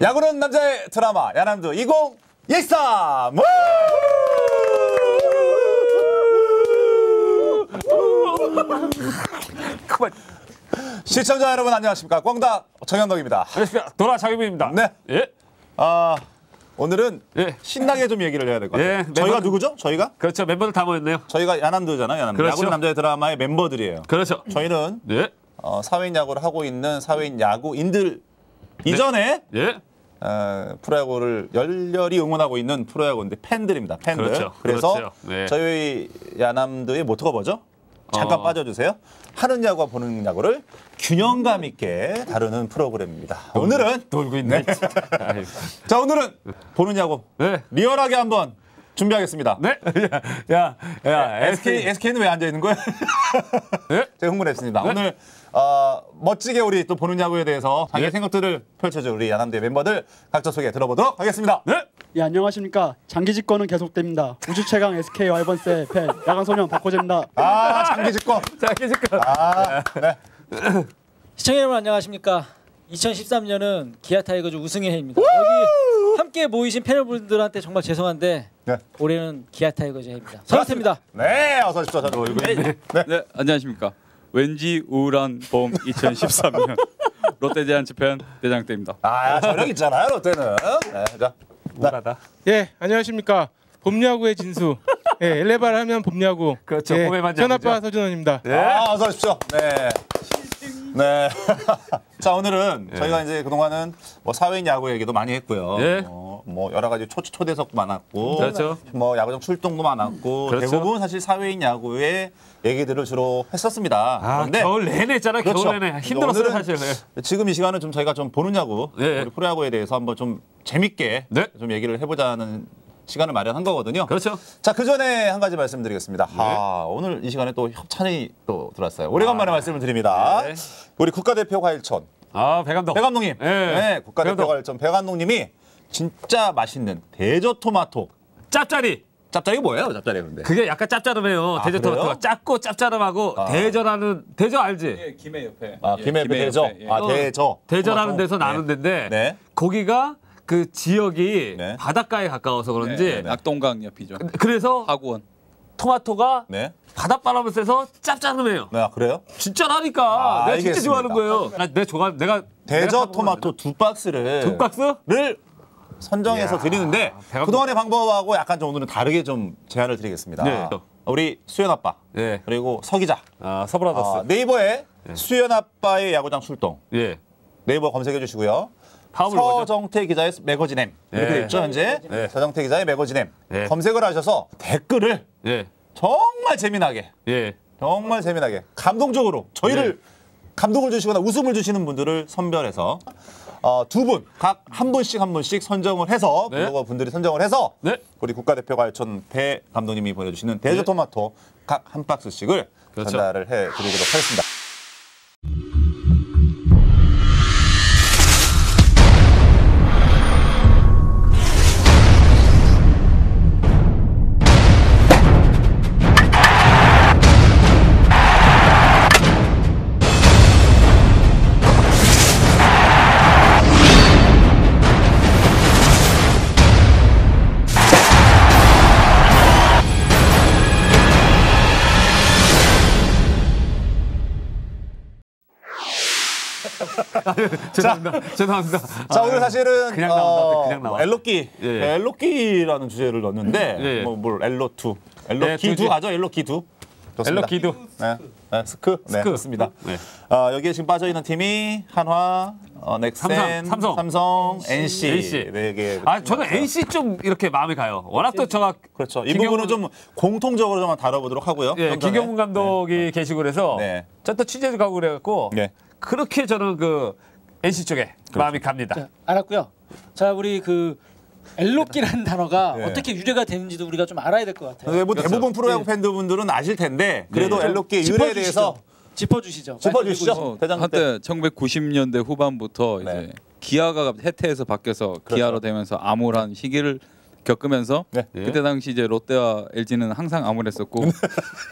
야구는 남자의 드라마 야남도 2013. 그만. 시청자 여러분 안녕하십니까? 꽝다 정현덕입니다. 안녕하십니까? 도라 장유빈입니다. 네. 예. 오늘은 예. 신나게 좀 얘기를 해야 될 것 같아요. 예, 저희가 누구죠? 저희가? 그렇죠. 멤버들 다 모였네요. 저희가 야남도잖아요. 야남도. 그렇죠. 야구는 남자의 드라마의 멤버들이에요. 그렇죠. 저희는 예. 사회인 야구를 하고 있는 사회인 야구인들 이전에 예. 프로야구를 열렬히 응원하고 있는 프로야구인데 팬들입니다. 팬들. 그렇죠. 그래서 그렇죠. 네. 저희 야남도의 모토가 뭐죠? 잠깐 빠져주세요. 하는 야구와 보는 야구를 균형감 있게 다루는 프로그램입니다. 오늘은 놀고 있네. 자 오늘은 보는 야구 네. 리얼하게 한번 준비하겠습니다. 네. 야. SK는 왜 앉아 있는 거예요? 네? 제가 흥분했습니다. 네? 오늘 멋지게 우리 또 보는 야구에 대해서 자기의 네. 생각들을 펼쳐줄 우리 야남대 멤버들 각자 소개 들어보도록 하겠습니다. 네. 예, 안녕하십니까. 장기 집권은 계속됩니다. 우주 최강 SK 와이번스의 팬 야간소년 박호재입니다. 장기 집권. 자, 계실까? 네. 시청자 여러분 안녕하십니까. 2013년은 기아 타이거즈 우승의 해입니다. 여기 함께 모이신 패널분들한테 정말 죄송한데 네. 올해는 기아 타이거즈 해입니다. 선수입니다. 네, 어서 오십시오. 네, 안녕하십니까. 왠지 우울한 봄 2013년 롯데자이언츠 팬 대장대입니다. 저력 있잖아요, 롯데는. 네, 자. 우울하다. 예, 안녕하십니까. 봄야구의 진수. 예, 엘레바를 하면 봄야구. 그렇죠. 예, 봄에만 현아빠 야구죠. 서준원입니다. 네. 어서 오십시오. 네. 네. 자, 오늘은 저희가 이제 그동안은 뭐 사회인 야구 얘기도 많이 했고요. 예. 뭐 여러 가지 초대석도 많았고, 그렇죠. 뭐 야구장 출동도 많았고, 그렇죠. 대부분 사실 사회인 야구의 얘기들을 주로 했었습니다. 그런데 겨울 내내 했잖아. 그렇죠. 겨울 내내 힘들었어요, 오늘은 사실. 네. 지금 이 시간은 좀 저희가 좀 보는 야구, 네. 우리 프로야구에 대해서 한번 좀 재밌게 네. 좀 얘기를 해보자는 시간을 마련한 거거든요. 그렇죠. 자, 그 전에 한 가지 말씀드리겠습니다. 오늘 이 시간에 또 협찬이 또 들어왔어요. 오래간만에 말씀을 드립니다. 네. 우리 국가대표 과일촌 배감독. 배 감독님, 네. 국가대표 배감독. 과일촌 배 감독님이 진짜 맛있는 대저토마토. 짭짜리. 짭짜리가 뭐예요, 짭짜리 근데? 그게 약간 짭짤하네요. 대저 그래요? 토마토가 작고 짭짤하고 대저라는 대저 알지? 예, 김해 옆에. 김해 대저. 옆에, 예. 대저. 대저라는 데서 네. 나는 데인데 네. 거기가 그 지역이 네. 바닷가에 가까워서 그런지 네, 낙동강 옆이죠. 그래서 하구원. 토마토가 네. 바닷바람을 쐬서 짭짤해요. 네, 그래요? 진짜라니까. 내가 진짜 알겠습니다. 좋아하는 거예요. 내가 대저 토마토 두 박스를 두 박스? 선정해서 드리는데 배가 그동안의 방법하고 약간 좀 오늘은 다르게 좀 제안을 드리겠습니다. 네. 우리 수연 아빠 예. 그리고 서 기자 서브라더스. 네이버에 수연 아빠의 야구장 출동 예. 네이버 검색해 주시고요. 파업을 보죠. 서정태 기자의 매거진 M 이렇게 예. 돼 있죠 현재. 예. 서정태 기자의 매거진 M 예. 검색을 하셔서 댓글을 예. 정말 재미나게 예. 감동적으로 저희를 감동을 주시거나 웃음을 주시는 분들을 선별해서 두 분 각 한 분씩 선정을 해서 네. 블로거 분들이 선정을 해서 네. 우리 국가대표 과일촌 배 감독님이 보내주시는 대저토마토 각 한 박스씩을 그렇죠. 전달을 해드리도록 하겠습니다. 죄송합니다. 자 오늘 사실은 그냥 나온다. 그냥 나와. 엘로끼 예. 엘로끼라는 주제를 넣었는데 예. 뭘 엘로투 네, 엘로끼두 하죠 엘로끼두 좋습니다. 엘로기도. 네, 스크. 네, 스크. 좋습니다. 네. 여기에 지금 빠져 있는 팀이 한화, 넥센, 삼성, NC 네 개. 저는 NC 좀 이렇게 마음이 가요. 워낙 또 제가 그렇죠. 이 부분은 좀 공통적으로 좀 다뤄보도록 하고요. 예, 평전에. 김경문 감독이 계시고 그래서 네. 저 또 취재도 가고 그래갖고 네. 그렇게 저는 그 NC 쪽에 마음이 갑니다. 자, 알았고요. 자, 우리 그 엘로끼라는 단어가 네. 어떻게 유래가 되는지도 우리가 좀 알아야 될 것 같아요. 뭐 대부분 프로야구 팬분들은 아실 텐데 그래도 네. 엘로끼의 유래에 대해서 짚어주시죠. 짚어주시죠. 대장 한때 1990년대 후반부터 네. 이제 기아가 해태에서 바뀌어서 기아로 되면서 암울한 시기를 겪으면서 네. 그때 당시 이제 롯데와 LG는 항상 암울했었고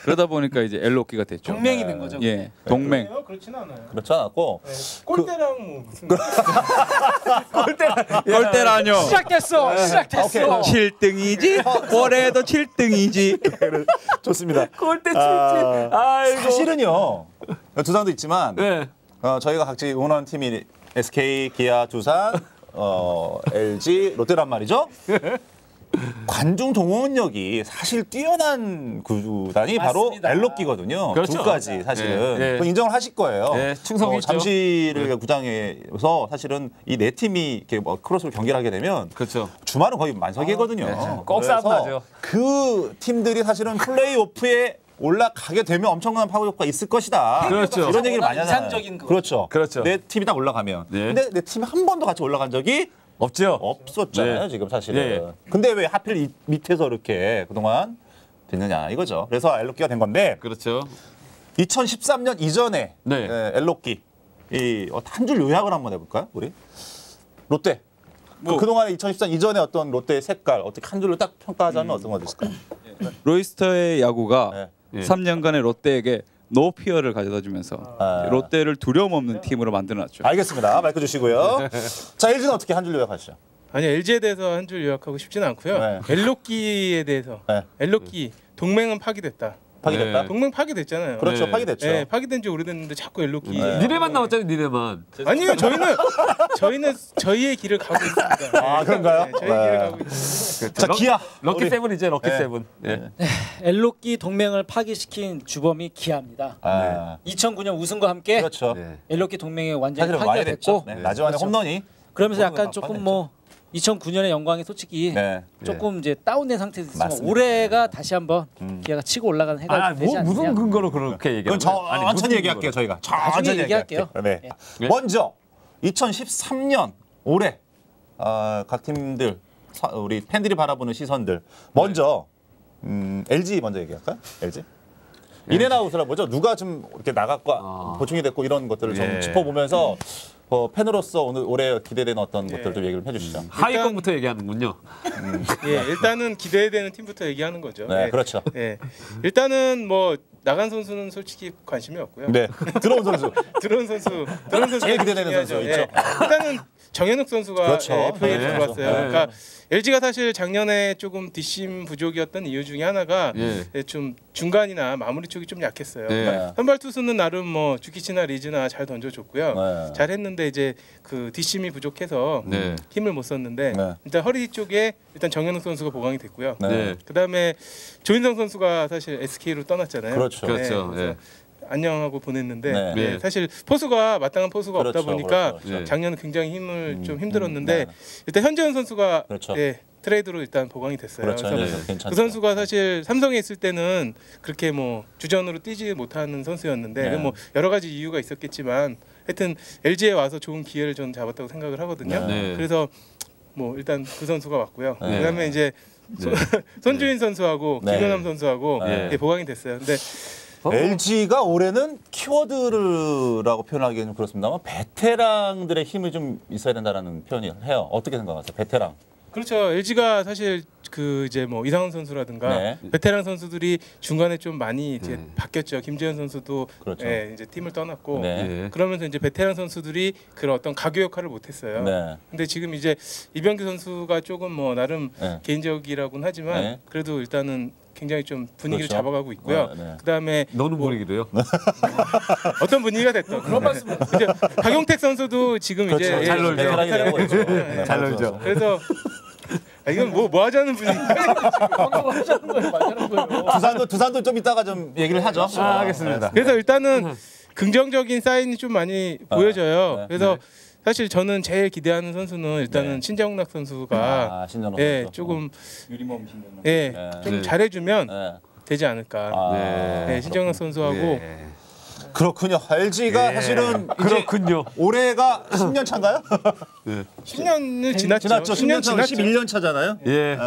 그러다 보니까 이제 엘로끼가 됐죠. 동맹이 된 거죠. 예, 동맹. 그렇지는 않아요. 그렇지 않았고 꼴대랑 뭐 무슨 꼴대라뇨. 시작됐어. 시작됐어. 7등이지. 올해도 7등이지. 좋습니다. 골대 사실은요 두산도 있지만 네. 저희가 각지 응원하는 팀이 SK, 기아, 두산, LG, 롯데란 말이죠. 관중 동원력이 사실 뛰어난 구단이 맞습니다. 바로 엘로끼거든요. 그렇죠. 둘까지 사실은 네. 그건 인정을 하실 거예요. 네, 충성이 있죠. 잠실 구장에서 사실은 이 네 팀이 이렇게 뭐 크로스로 경기를 하게 되면 그렇죠. 주말은 거의 만석이거든요. 꼭 싸움 그래서 나죠. 그 팀들이 사실은 플레이오프에 올라가게 되면 엄청난 파워 효과가 있을 것이다. 그렇죠. 이런 얘기를 많이 하잖아요. 이상적인 거. 그렇죠. 그렇죠. 내 팀이 딱 올라가면. 네. 근데 내 팀이 한 번도 같이 올라간 적이 없죠. 없었잖아요. 네. 지금 사실은. 네. 근데 왜 하필 이 밑에서 이렇게 그동안 됐느냐 이거죠. 그래서 엘로끼가 된 건데 그렇죠. 2013년 이전에 네. 엘로끼 한 줄 요약을 한번 해볼까요? 우리 롯데. 그동안에 2013 이전에 어떤 롯데의 색깔 어떻게 한 줄로 딱 평가하자면 어떤 거 있을까요? 로이스터의 야구가 네. 3년간의 롯데에게 노피어를 가져다주면서 아. 롯데를 두려움 없는 팀으로 만들어놨죠. 알겠습니다. 마이크 주시고요. 자, LG는 어떻게 한 줄 요약하시죠? 아니 LG에 대해서 한 줄 요약하고 싶지는 않고요. 네. 엘로끼에 대해서 네. 엘로끼 동맹은 파기됐다. 파기됐다. 네. 동맹 파기됐잖아요. 그렇죠. 네. 파기됐죠. 네, 파기된 지 오래됐는데 자꾸 엘로끼. 니네만 나왔잖아요. 니네만. 아니요, 저희는 저희의 길을 가고 있습니다. 아, 그런가요? 네, 저희 길을 네. 가고 있습니다. 자, 기아. 럭키 우리- 세븐이죠. 럭키 네. 세븐. 네. 엘로끼 동맹을 파기시킨 주범이 기아입니다. 아, 2009년 우승과 함께 그렇죠. 네. 엘로끼 동맹이 완전히 사실은 파기가 와이랬죠. 됐고 네. 나지완의 그렇죠. 홈런이. 그러면서 약간 홈런을 조금 파냈죠. 뭐 2009년의 영광이 솔직히 네. 조금 이제 다운된 상태에서 있지만 맞습니다. 올해가 다시 한번 기아가 치고 올라가는 해가 되지 않느냐. 무슨 근거로 그렇게 얘기하는 그건 거예요? 천천히 얘기할게요, 저희가. 천천히 얘기할게요. 네. 네. 먼저 2013년 올해 각 팀들 우리 팬들이 바라보는 시선들. 먼저 LG 먼저 얘기할까요? LG. 인앤아웃이라 뭐죠? 누가 좀 이렇게 나갔고 보충이 됐고 이런 것들을 좀 예. 짚어보면서 팬으로서 올해 기대되는 어떤 것들 좀 얘기를 해주시죠. 하위권부터 얘기하는군요. 예, 일단은 기대되는 팀부터 얘기하는 거죠. 네, 예. 그렇죠. 예. 일단은 뭐 나간 선수는 솔직히 관심이 없고요. 네, 들어온 선수. 들어온 선수 제일 기대되는 선수 있죠. 일단은 정현욱 선수가 그렇죠. FA에 네. 들어왔어요. 네. 그러니까 LG가 사실 작년에 조금 뒷심 부족이었던 이유 중에 하나가 예. 좀 중간이나 마무리 쪽이 좀 약했어요. 네. 그러니까 선발 투수는 나름 뭐 주키치나 리즈나 잘 던져줬고요. 네. 잘했는데 이제 그 뒷심이 부족해서 네. 힘을 못 썼는데 네. 일단 허리 쪽에 일단 정현욱 선수가 보강이 됐고요. 네. 네. 그다음에 조인성 선수가 사실 SK로 떠났잖아요. 그렇죠. 그렇죠. 그래서 네. 안녕하고 보냈는데 네. 네, 네. 사실 포수가 마땅한 포수가 그렇죠, 없다 보니까 그렇죠, 그렇죠. 작년에 굉장히 힘을 좀 힘들었는데 네. 일단 현재현 선수가 그렇죠. 네, 트레이드로 일단 보강이 됐어요. 그렇죠. 그래서 네. 괜찮죠. 그 선수가 사실 삼성에 있을 때는 그렇게 뭐 주전으로 뛰지 못하는 선수였는데 네. 뭐 여러 가지 이유가 있었겠지만 하여튼 LG에 와서 좋은 기회를 좀 잡았다고 생각을 하거든요. 네. 그래서 뭐 일단 그 선수가 왔고요. 네. 그다음에 이제 손주인 선수하고 네. 김현남 선수하고 네. 네, 보강이 됐어요. 근데 LG가 올해는 키워드라고 표현하기는 좀 그렇습니다만 베테랑들의 힘이 좀 있어야 된다라는 표현을 해요. 어떻게 생각하세요? 베테랑. 그렇죠. LG가 사실 그 이제 뭐 이상훈 선수라든가 네. 베테랑 선수들이 중간에 좀 많이 이제 바뀌었죠. 김재현 선수도 그렇죠. 예, 이제 팀을 떠났고 네. 네. 그러면서 이제 베테랑 선수들이 그런 어떤 가교 역할을 못했어요. 네. 근데 지금 이제 이병규 선수가 조금 뭐 나름 네. 개인적이라고는 하지만 네. 그래도 일단은 굉장히 좀 분위기를 그렇죠. 잡아가고 있고요. 네, 네. 그다음에 너는 분위기도요? 어떤 분위기가 됐든 그런 말씀. 이제 박용택 선수도 지금 그렇죠. 이제 잘 놀죠. 베테랑이 되고 있죠. 네. 잘 놀죠. 그래서 이건 뭐 하자는 분위기야? 두산도 좀 이따가 좀 얘기를 하죠. 알겠습니다. 그래서 일단은 긍정적인 사인이 좀 많이 보여져요. 네. 그래서 사실 저는 제일 기대하는 선수는 일단은 네. 신정락 선수가 신전호 예, 선수. 조금 유리몸 신경. 예, 네. 좀 네. 잘해주면 네. 되지 않을까. 아, 네, 신정락 선수하고 네. 그렇군요. LG가 사실은 이제 그렇군요. 올해가 10년 차인가요? 10년을 지났죠. 10년 차, 11년 차잖아요. 예.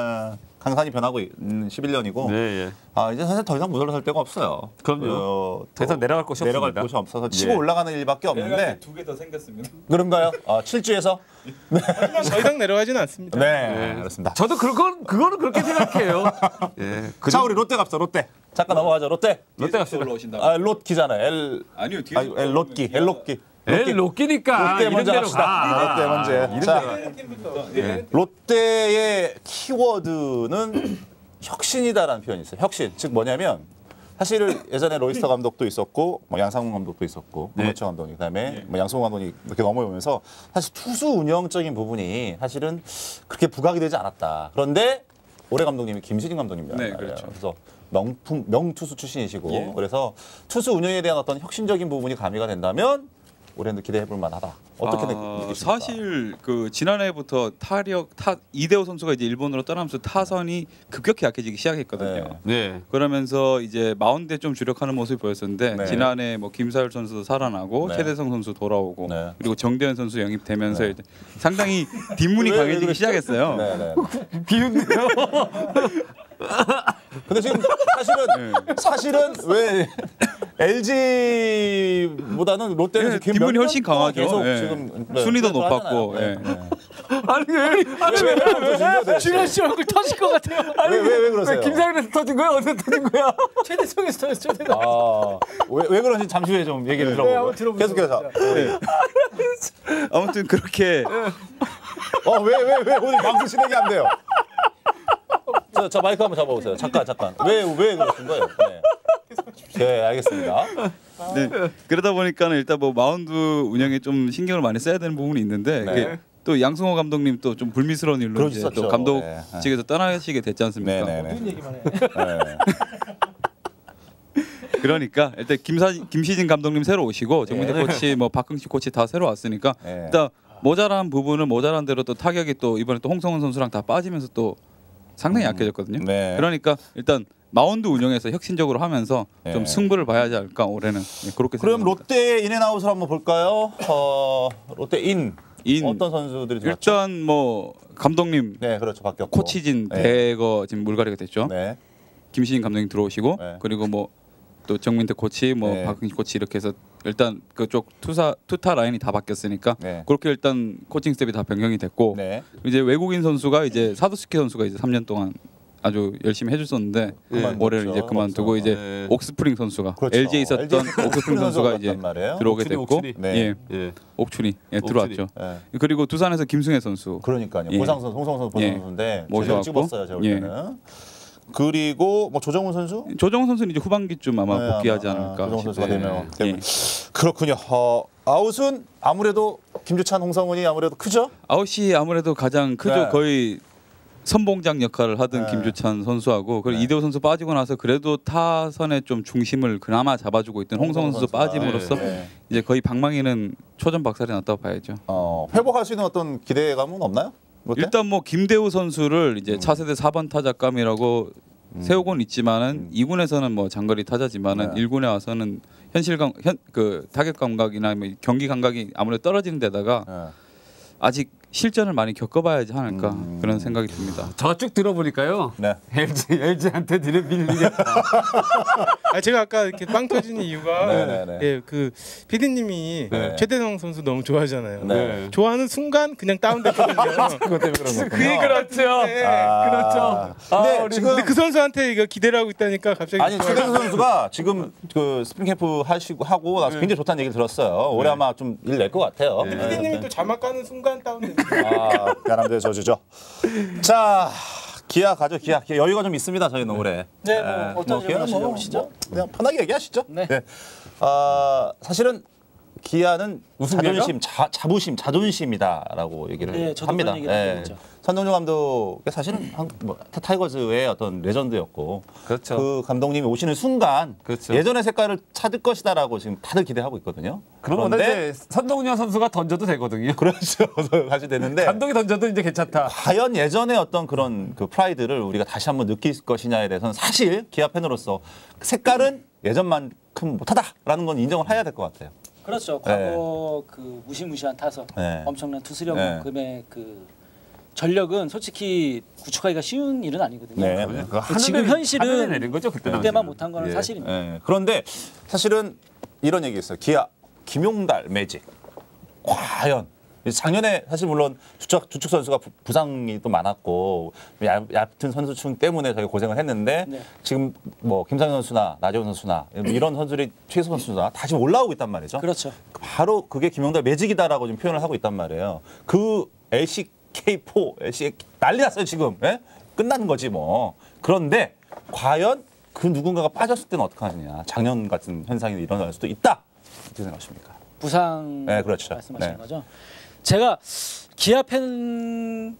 강산이 변하고 있는 11년이고 네, 예. 이제 사실 더 이상 물러설 데가 없어요. 그럼요. 더 이상 내려갈 곳이 내려갈 없습니다. 곳이 없어서 치고 예. 올라가는 일밖에 없는데 2개 더 생겼습니다. 그런가요? 7주에서? 더 이상 내려가지는 않습니다. 네, 그렇습니다. 저도 그거는 그렇게 생각해요. 예. 자, 우리 롯데 갑시다. 롯데. 잠깐 넘어가죠. 롯데. 롯데 갑시다. 올라오신다. 롯기잖아요. L 아니요, 뒤에서 L 롯기. L 롯기. 엘 롯기니까 롯데 먼저 이런 데로 갑시다. 가. 롯데 먼저. 자, 예. 롯데의 키워드는 혁신이다라는 표현이 있어요. 혁신. 즉 뭐냐면 사실 예전에 로이스터 감독도 있었고 뭐 양상문 감독도 있었고 김호철 감독이 그다음에 뭐 양승호 감독이 이렇게 넘어오면서 사실 투수 운영적인 부분이 사실은 그렇게 부각이 되지 않았다. 그런데 올해 감독님이 김시진 감독님이란 네, 말이에요. 그렇죠. 그래서 명투수 출신이시고 예. 그래서 투수 운영에 대한 어떤 혁신적인 부분이 가미가 된다면 올해는 기대해볼 만하다. 어떻게 느끼십니까? 사실 그 지난해부터 이대호 선수가 이제 일본으로 떠나면서 타선이 급격히 약해지기 시작했거든요. 네. 그러면서 이제 마운드에 좀 주력하는 모습이 보였었는데 네. 지난해 뭐 김사율 선수도 살아나고 네. 최대성 선수 돌아오고 네. 그리고 정대현 선수 영입되면서 이제 상당히 뒷문이 강해지기 시작했어요. 네네. 비운데요. 근데 지금 사실은 왜 LG보다는 롯데는 네, 지금 뒷문이 몇 훨씬 년 동안 강하죠. 계속 예. 지금 순위도 그걸 높았고, 하잖아요. 예. 네. 아니 준현 씨 얼굴 터질 것 같아요. 왜 그러세요? 김상현에서 터진 거야? 어디서 터진 거야? 최대성에서 터졌어. 최대성. 왜 그런지 잠시 후에 좀 얘기를 들어보고 한번 들어보죠. 계속해서 아무튼 그렇게 왜 오늘 방송 진행이 안 돼요? 저 마이크 한번 잡아보세요. 잠깐. 왜 그러신 거예요? 네, 알겠습니다. 네, 그러다 보니까는 일단 뭐 마운드 운영에 좀 신경을 많이 써야 되는 부분이 있는데 네. 그게 또 양승호 감독님 또 좀 불미스러운 일로 이제 그러셨죠. 또 감독 네. 측에서 떠나시게 됐지 않습니까? 네네네. 무슨 얘기만 해. 그러니까 일단 김시진 감독님 새로 오시고 정민태 코치, 뭐 박흥식 코치 다 새로 왔으니까 네. 일단 모자란 부분은 모자란 대로 또 타격이 또 이번에 또 홍성훈 선수랑 다 빠지면서 또 상당히 약해졌거든요. 네. 그러니까 일단 마운드 운영에서 혁신적으로 하면서 네. 좀 승부를 봐야 하지 않을까 올해는 그렇게 그럼 생각합니다. 롯데의 인앤아웃을 한번 볼까요? 롯데 인 인. 어떤 선수들이 들어왔죠? 일단 뭐 감독님 네, 그렇죠. 바뀌었고. 코치진 네. 대거 지금 물갈이가 됐죠. 네. 김신인 감독님 들어오시고 네. 그리고 뭐 또 정민태 코치, 뭐 네. 박흥식 코치 이렇게 해서 일단 그쪽 투타 라인이 다 바뀌었으니까 네. 그렇게 일단 코칭 스텝이 다 변경이 됐고 네. 이제 외국인 선수가 이제 사도스키 선수가 이제 3년 동안 아주 열심히 해줬었는데 그만뒀죠. 올해는 이제 그만두고 이제 네. 옥스프링 선수가 그렇죠. LG에 있었던 LG 옥스프링 선수가 이제 갔단 말이에요. 들어오게 옥춘이, 됐고 옥춘이. 네. 예, 예. 옥춘이 들어왔죠. 네. 그리고 두산에서 김승혜 선수 그러니까요. 예. 보상선, 홍성선 선수 보상 예. 선수인데 모셔왔고. 제대로 찍었어요. 제가 볼 예. 때는. 그리고 뭐 조정훈 선수? 조정훈 선수는 이제 후반기쯤 아마 네, 복귀하지 아마, 않을까 조정훈 선수가 싶어요. 되면 예. 그렇군요. 아웃은 아무래도 김주찬, 홍성훈이 아무래도 크죠? 아웃이 아무래도 가장 크죠. 네. 거의 선봉장 역할을 하던 네. 김주찬 선수하고 그리고 네. 이대호 선수 빠지고 나서 그래도 타선의 좀 중심을 그나마 잡아주고 있던 홍성훈 선수 선수가. 빠짐으로써 네. 이제 거의 방망이는 초전박살이 났다고 봐야죠. 회복할 수 있는 어떤 기대감은 없나요? 롯데? 일단 뭐 김대우 선수를 이제 차세대 4번 타자감이라고 세우고는 있지만은 2군에서는 뭐 장거리 타자지만은 네. 1군에 와서는 그 타격 감각이나 뭐 경기 감각이 아무래도 떨어지는 데다가 네. 아직 실전을 많이 겪어봐야지 않을까 그런 생각이 듭니다. 저 쭉 들어보니까요. 네. LG한테 니네 밀리겠다. 제가 아까 이렇게 빵 터진 이유가 네네네. 예, 그 PD님이 네. 최대성 선수 너무 좋아하잖아요. 네. 좋아하는 순간 그냥 다운됐거든요. 그것 때문에 그런 거군요. 그렇죠. 네. 그렇죠. 근데 우리 지금 근데 그 선수한테 이거 기대를 하고 있다니까 갑자기 아니 최대수 선수가 지금 그 스프링 캠프 하고 나서 굉장히 좋다는 얘기를 들었어요. 올해 아마 좀 일 낼 것 같아요. 네. PD님이 또 자막 가는 순간 다운됩니다. 야람들의 저주죠. 자, 기아 가죠. 기아 여유가 좀 있습니다. 저희는 올해. 네, 뭐 어떤 질문 하시려고 하시죠? 그냥 편하게 얘기하시죠. 네. 사실은 기아는 우승이에요? 자존심, 자부심, 자존심이다라고 얘기를 네, 저도 합니다. 그런 얘기를 하고 있죠. 선동준 감독 사실은 타이거즈의 어떤 레전드였고 그렇죠. 그 감독님이 오시는 순간 그렇죠. 예전의 색깔을 찾을 것이다라고 지금 다들 기대하고 있거든요. 그러면 이제 선동열 선수가 던져도 되거든요. 그렇죠. 사실 되는데 감독이 던져도 이제 괜찮다. 과연 예전의 어떤 그런 그 프라이드를 우리가 다시 한번 느낄 것이냐에 대해서는 사실 기아 팬으로서 색깔은 예전만큼 못하다라는 건 인정을 해야 될 것 같아요. 그렇죠. 과거 그 무시무시한 타석, 네. 엄청난 투수력만큼의 전력은 솔직히 구축하기가 쉬운 일은 아니거든요. 네. 지금 현실은 내린 거죠 그때 그때만 못한 거는 예. 사실입니다. 예. 그런데 사실은 이런 얘기 있어요. 기아 김용달 매직 과연 작년에 사실 물론 주축 선수가 부상이 또 많았고 얕은 선수층 때문에 저희 고생을 했는데 네. 지금 뭐 김상현 선수나 나재훈 선수나 이런 선수들이 최소 선수나 다시 올라오고 있단 말이죠. 그렇죠. 바로 그게 김용달 매직이다라고 지금 표현을 하고 있단 말이에요. 그 LCK4, LCK 난리 났어요 지금. 예? 끝난 거지 뭐. 그런데 과연 그 누군가가 빠졌을 때는 어떡하느냐. 작년 같은 현상이 일어날 수도 있다. 어떻게 생각하십니까? 부상 네, 그렇죠. 말씀하시는 네. 거죠. 제가 기아 팬들과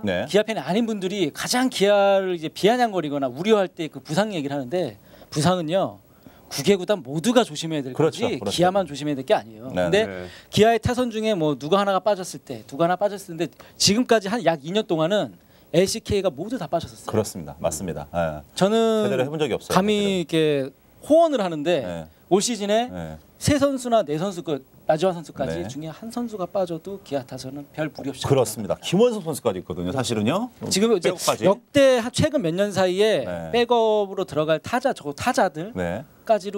네. 기아 팬이 아닌 분들이 가장 기아를 이제 비아냥거리거나 우려할 때 그 부상 얘기를 하는데 부상은요. 9개 구단 모두가 조심해야 될 그렇죠, 거지 그렇죠. 기아만 조심해야 될 게 아니에요. 네, 근데 네. 기아의 타선 중에 뭐 누가 하나가 빠졌을 때 지금까지 한 약 2년 동안은 LCK가 모두 다 빠졌었어요. 그렇습니다. 맞습니다. 예. 저는 제대로 해본 적이 없어요. 감히 이렇게 호언을 하는데 네. 올 시즌에 예. 세 선수나 네 선수 그 나지완 선수까지 네. 중에 한 선수가 빠져도 기아 타선은 별 무리 없이 그렇습니다. 김원석 선수까지 있거든요. 사실은요. 지금 이제 백업까지. 역대 최근 몇 년 사이에 네. 백업으로 들어갈 타자들까지로 네.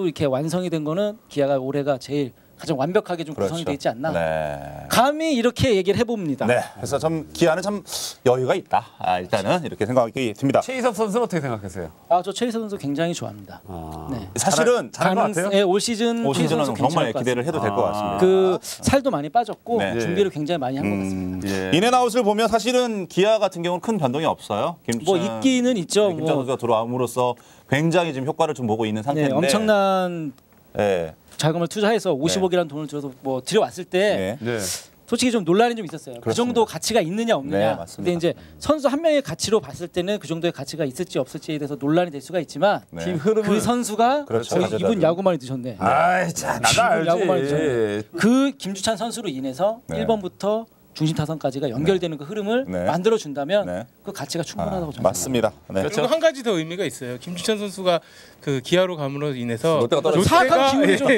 이렇게 완성이 된 거는 기아가 올해가 제일 가장 완벽하게 좀 구성이 돼 있지 않나. 네. 감히 이렇게 얘기를 해봅니다. 네. 그래서 좀 기아는 참 여유가 있다. 일단은 이렇게 생각이 듭니다. 최희섭 선수는 어떻게 생각하세요? 저 최희선 선수 굉장히 좋아합니다. 네. 사실은 잘한 것 같아요? 네, 올 시즌 올 최희선 시즌은 선수 정말 괜찮을 것 기대를 해도 될 것 같습니다. 그 살도 많이 빠졌고 네. 준비를 굉장히 많이 한 것 같습니다. 예. 인앤아웃을 보면 사실은 기아 같은 경우는 큰 변동이 없어요. 뭐 있기는 있죠. 김찬 뭐 선수가 들어옴으로써 굉장히 지금 효과를 좀 보고 있는 네, 상태인데. 엄청난 네. 자금을 투자해서 50억이라는 돈을 들여서 뭐 들여왔을 때 네. 네. 솔직히 좀 논란이 좀 있었어요. 그 그렇습니다. 정도 가치가 있느냐 네, 없느냐. 맞습니다. 근데 이제 선수 한 명의 가치로 봤을 때는 그 정도의 가치가 있을지 없을지에 대해서 논란이 될 수가 있지만 네. 팀 흐름을 그 선수가 그렇죠. 이분 가져다주는. 야구 많이 드셨네. 아이 자 나도 야구 많이 알지. 드셨네. 그 김주찬 선수로 인해서 네. 1번부터 중심 타선까지가 연결되는 그 흐름을 네. 만들어 준다면 네. 그 가치가 충분하다고 저는 맞습니다. 네. 그리고 한 가지 더 의미가 있어요. 김주찬 선수가 그 기아로 감으로 인해서 롯데가 떨어졌어요. 사악한 기운이 좀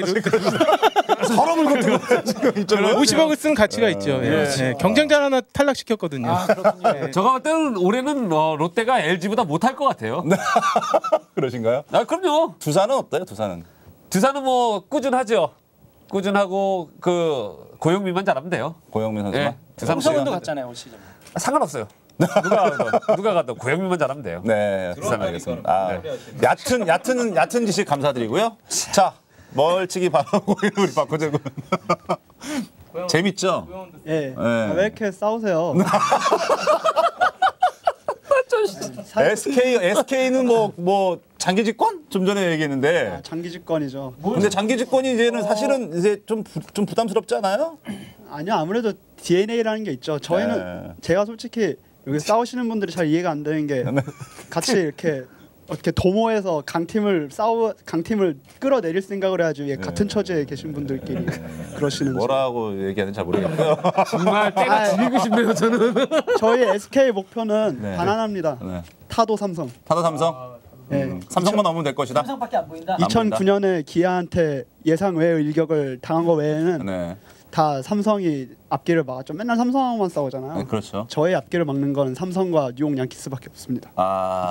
서로 물고 들어오네 지금 이쪽으로. 50억을 쓴 가치가 있죠. 예. 예. 경쟁자 하나 탈락시켰거든요. 아 그렇군요. 저가 볼 때는 올해는 롯데가 LG보다 못할 것 같아요. 그러신가요? 그럼요. 두산은 어때요? 두산은? 두산은 뭐 꾸준하죠. 꾸준하고 그 고영민만 잘하면 돼요. 고영민 선수가. 예. 두산 홍성훈도 갔잖아요 올 시즌. 상관없어요. 누가 가도 고영민만 잘하면 돼요. 네, 두산 알겠습니다. 얕은 지식 감사드리고요. 자, 멀찍이 바라보고 있는 우리 박호재 군. 재밌죠? 예. 네. 왜 이렇게 싸우세요? SK는 뭐 장기 집권? 좀 전에 얘기했는데. 장기 집권이죠. 근데 장기 집권이 이제는 사실은 이제 좀 부담스럽지 않아요? 아니요, 아무래도 DNA라는 게 있죠. 저희는 네. 제가 솔직히 여기 싸우시는 분들이 잘 이해가 안 되는 게 같이 이렇게 어떻게 도모해서 강팀을 끌어내릴 생각을 해야지 같은 처지에 계신 분들끼리 그러시는지. 뭐라고 얘기하는지 잘 모르겠고요. 정말 때가 지리고 싶네요 저는. 저희 SK 목표는 네. 가난합니다. 네. 타도 삼성. 타도 삼성? 예. 삼성만 넘으면 될 것이다. 삼성밖에 안 보인다. 2009년에 기아한테 예상 외의 일격을 당한 거 외에는 네. 다 삼성이 앞길을 막았죠. 맨날 삼성하고만 싸우잖아요. 네, 그렇죠. 저의 앞길을 막는 건 삼성과 뉴욕 양키스밖에 없습니다.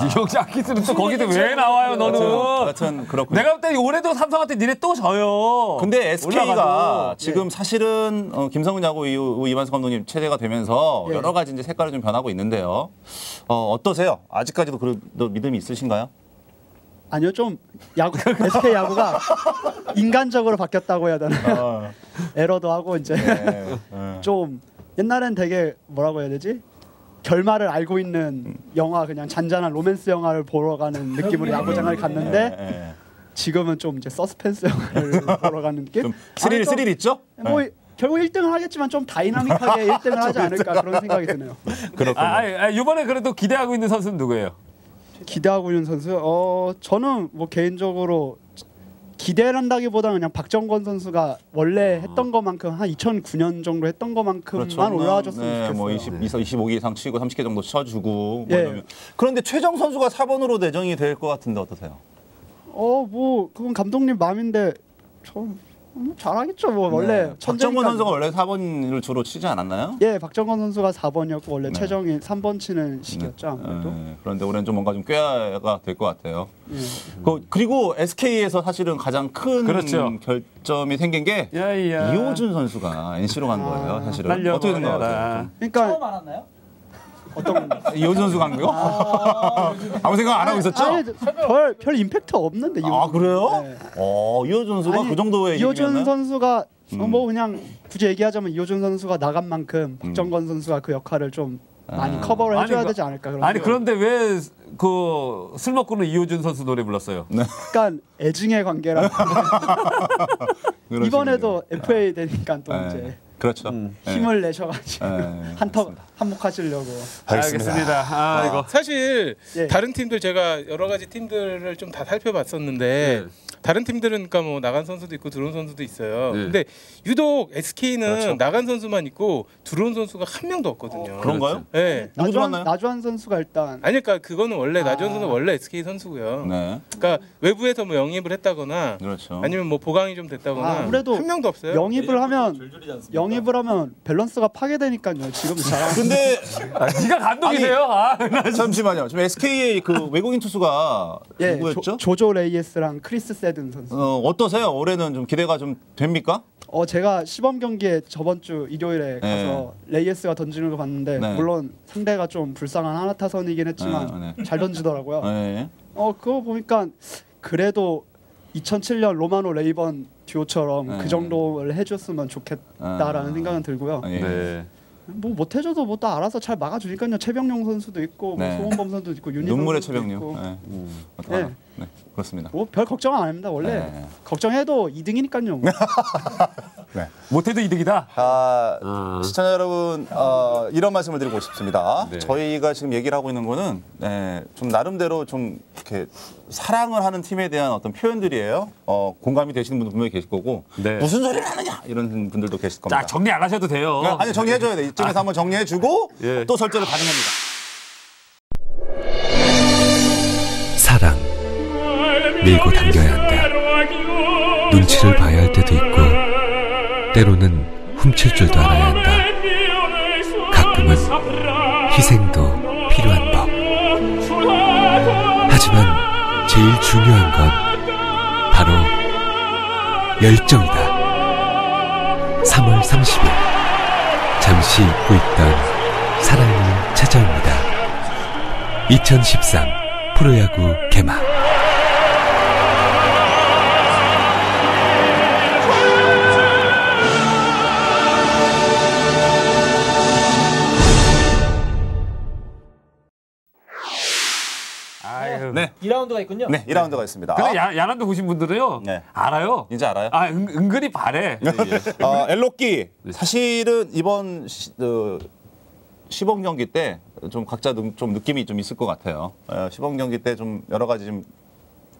뉴욕 양키스는 또 거기서 왜 나와요 너는? 하여튼 그렇군요. 내가 볼 때 올해도 삼성한테 니네 또 져요. 근데 SK가 올라가도. 지금 사실은 김성근 야구 이후 이만수 감독님 체제가 되면서 예. 여러 가지 이제 색깔이 좀 변하고 있는데요. 어떠세요? 아직까지도 그래도 믿음이 있으신가요? 아니요, 좀 야구 SK 야구가 인간적으로 바뀌었다고 해야 되나? 에러도 하고 이제 네. 좀 옛날엔 되게 뭐라고 해야 되지? 결말을 알고 있는 영화 그냥 잔잔한 로맨스 영화를 보러 가는 느낌으로 야구장을 갔는데 네. 지금은 좀 이제 서스펜스 영화를 보러 가는 느낌? 좀 스릴 있죠? 뭐 결국 1등을 하겠지만 좀 다이나믹하게 1등을 하지 않을까 그런 생각이 드네요. 그렇군요. 이번에 그래도 기대하고 있는 선수는 누구예요? 기대하고 있는 선수? 저는 뭐 개인적으로 기대를 한다기보다는 그냥 박정권 선수가 원래 했던 것만큼 한 2009년 정도 했던 것만큼만 올라와줬으면 네, 뭐 좋겠어요. 25개 이상 치고 30개 정도 쳐주고 뭐 예. 이러면. 그런데 최정 선수가 4번으로 내정이 될 것 같은데 어떠세요? 뭐 그건 감독님 마음인데 전 잘하겠죠. 뭐 원래 박정권 천재니까. 선수가 원래 4번을 주로 치지 않았나요? 예, 박정권 선수가 4번이었고 원래 네. 최정이 3번 치는 시기였죠. 아무래도. 그런데 올해는 좀 뭔가 좀 꾀가 될 것 같아요. 예. 그리고 SK에서 사실은 가장 큰 그렇죠. 결점이 생긴 게 야이야. 이호준 선수가 NC로 간 거예요. 사실은 날려버려라. 어떻게 생각하세요? 그러니까 처음 알았나요? 어떤 이호준 선수 간 거? 아무 생각 안 하고 있었죠? 아니, 별 임팩트 없는데. 아 그래요? 네. 이호준 선수가 아니, 그 정도의 이호준 이름이었나요? 선수가 뭐 그냥 굳이 얘기하자면 이호준 선수가 나간 만큼 박정권 선수가 그 역할을 좀 많이 커버를 해줘야 아니, 되지 않을까. 그런 아니 생각이. 그런데 왜 그 술 먹고는 이호준 선수 노래 불렀어요? 약간 애증의 관계라. 그런 이번에도 FA 되니까 또 식이죠. 이제 그렇죠. 힘을 내셔가지고 한몫하시려고. 알겠습니다. 아 이거 사실 예. 다른 팀들 제가 여러 가지 팀들을 좀 다 살펴봤었는데 다른 팀들은 그러니까 뭐 나간 선수도 있고 들어온 선수도 있어요. 네. 근데 유독 SK는 그렇죠. 나간 선수만 있고 들어온 선수가 한 명도 없거든요. 그런가요? 네. 누구 들어왔나요? 나주환 선수가 일단 아니 그러니까 그거는 원래 나주환 선수 원래 SK 선수고요. 네, 그러니까 외부에서 뭐 영입을 했다거나 그렇죠. 아니면 뭐 보강이 좀 됐다거나 아무래도 한 명도 없어요. 영입을 하면 밸런스가 파괴되니까요. 지금 잘하는. 근데 네가 감독이세요? 아, 잠시만요. 지금 SK의 그 외국인 투수가 예, 누구였죠? 조조 레이에스랑 크리스 세든 선수. 어떠세요? 올해는 좀 기대가 좀 됩니까? 제가 시범 경기에 저번 주 일요일에 가서 레이에스가 던지는 거 봤는데 네. 물론 상대가 좀 불쌍한 하나타선이긴 했지만 잘 던지더라고요. 네. 그거 보니까 그래도 2007년 로마노 레이번 듀오처럼 그 정도를 해줬으면 좋겠다라는 생각은 들고요. 예. 네. 뭐 못해줘도 뭐 또 알아서 잘 막아주니까요. 최병용 선수도 있고 뭐 네. 소원범 선수도 있고 윤희범 눈물의 선수도 최병류. 있고. 네. 네. 네. 그렇습니다. 뭐 별 걱정 안 합니다. 원래 네. 걱정해도 2등이니까요. 못해도 이득이다. 시청자 여러분 이런 말씀을 드리고 싶습니다. 네. 저희가 지금 얘기를 하고 있는 거는 좀 나름대로 좀 이렇게 사랑을 하는 팀에 대한 어떤 표현들이에요. 공감이 되시는 분도 분명히 계실 거고 네. 무슨 소리를 하느냐 이런 분들도 계실 겁니다. 자 정리 안 하셔도 돼요. 아니 정리해줘야 돼. 이쯤에서 한번 정리해주고 예. 또 설정을 가능합니다. 사랑 밀고 당겨야 한다. 눈치를 봐야 할 때도 있고 때로는 훔칠 줄도 알아야 한다. 가끔은 희생도 필요한 법. 하지만 제일 중요한 건 바로 열정이다. 3월 30일 잠시 잊고 있던 사랑이 찾아옵니다. 2013 프로야구 개막. 아유. 네. 2라운드가 있군요. 네, 2라운드가 있습니다. 근데 야난도 보신 분들은요. 네. 알아요. 이제 알아요? 은근히 바래. 엘로끼 사실은 이번 시범 경기 때 좀 각자 좀 느낌이 좀 있을 것 같아요. 시범 경기 때 좀 여러 가지 좀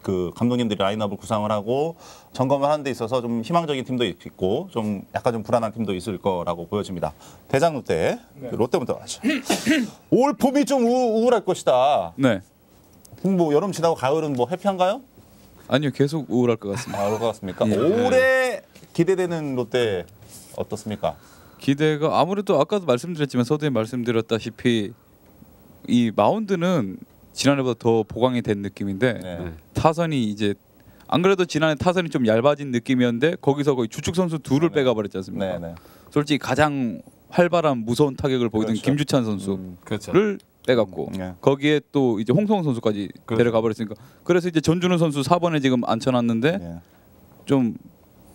그 감독님들이 라인업을 구상을 하고 점검을 하는 데 있어서 좀 희망적인 팀도 있고 좀 약간 좀 불안한 팀도 있을 거라고 보여집니다. 대장 롯데, 롯데부터 가죠. 올 봄이 좀 우울할 것이다. 네. 뭐 여름 지나고 가을은 뭐 해피한가요? 아니요, 계속 우울할 것 같습니다. 그럴 것 같습니까? 예. 올해 기대되는 롯데 어떻습니까? 기대가 아무래도 아까도 말씀드렸지만 서두에 말씀드렸다시피 이 마운드는 지난해보다 더 보강이 된 느낌인데 네. 타선이 이제 안 그래도 지난해 타선이 좀 얇아진 느낌이었는데 거기서 거의 주축 선수 둘을 빼가버렸지 않습니까? 네. 솔직히 가장 활발한 무서운 타격을 보이던 그렇죠. 김주찬 선수를 그렇죠. 빼갔고 네. 거기에 또 이제 홍성훈 선수까지 그렇죠. 데려가 버렸으니까 그래서 이제 전준우 선수 4번에 지금 앉혀놨는데 네. 좀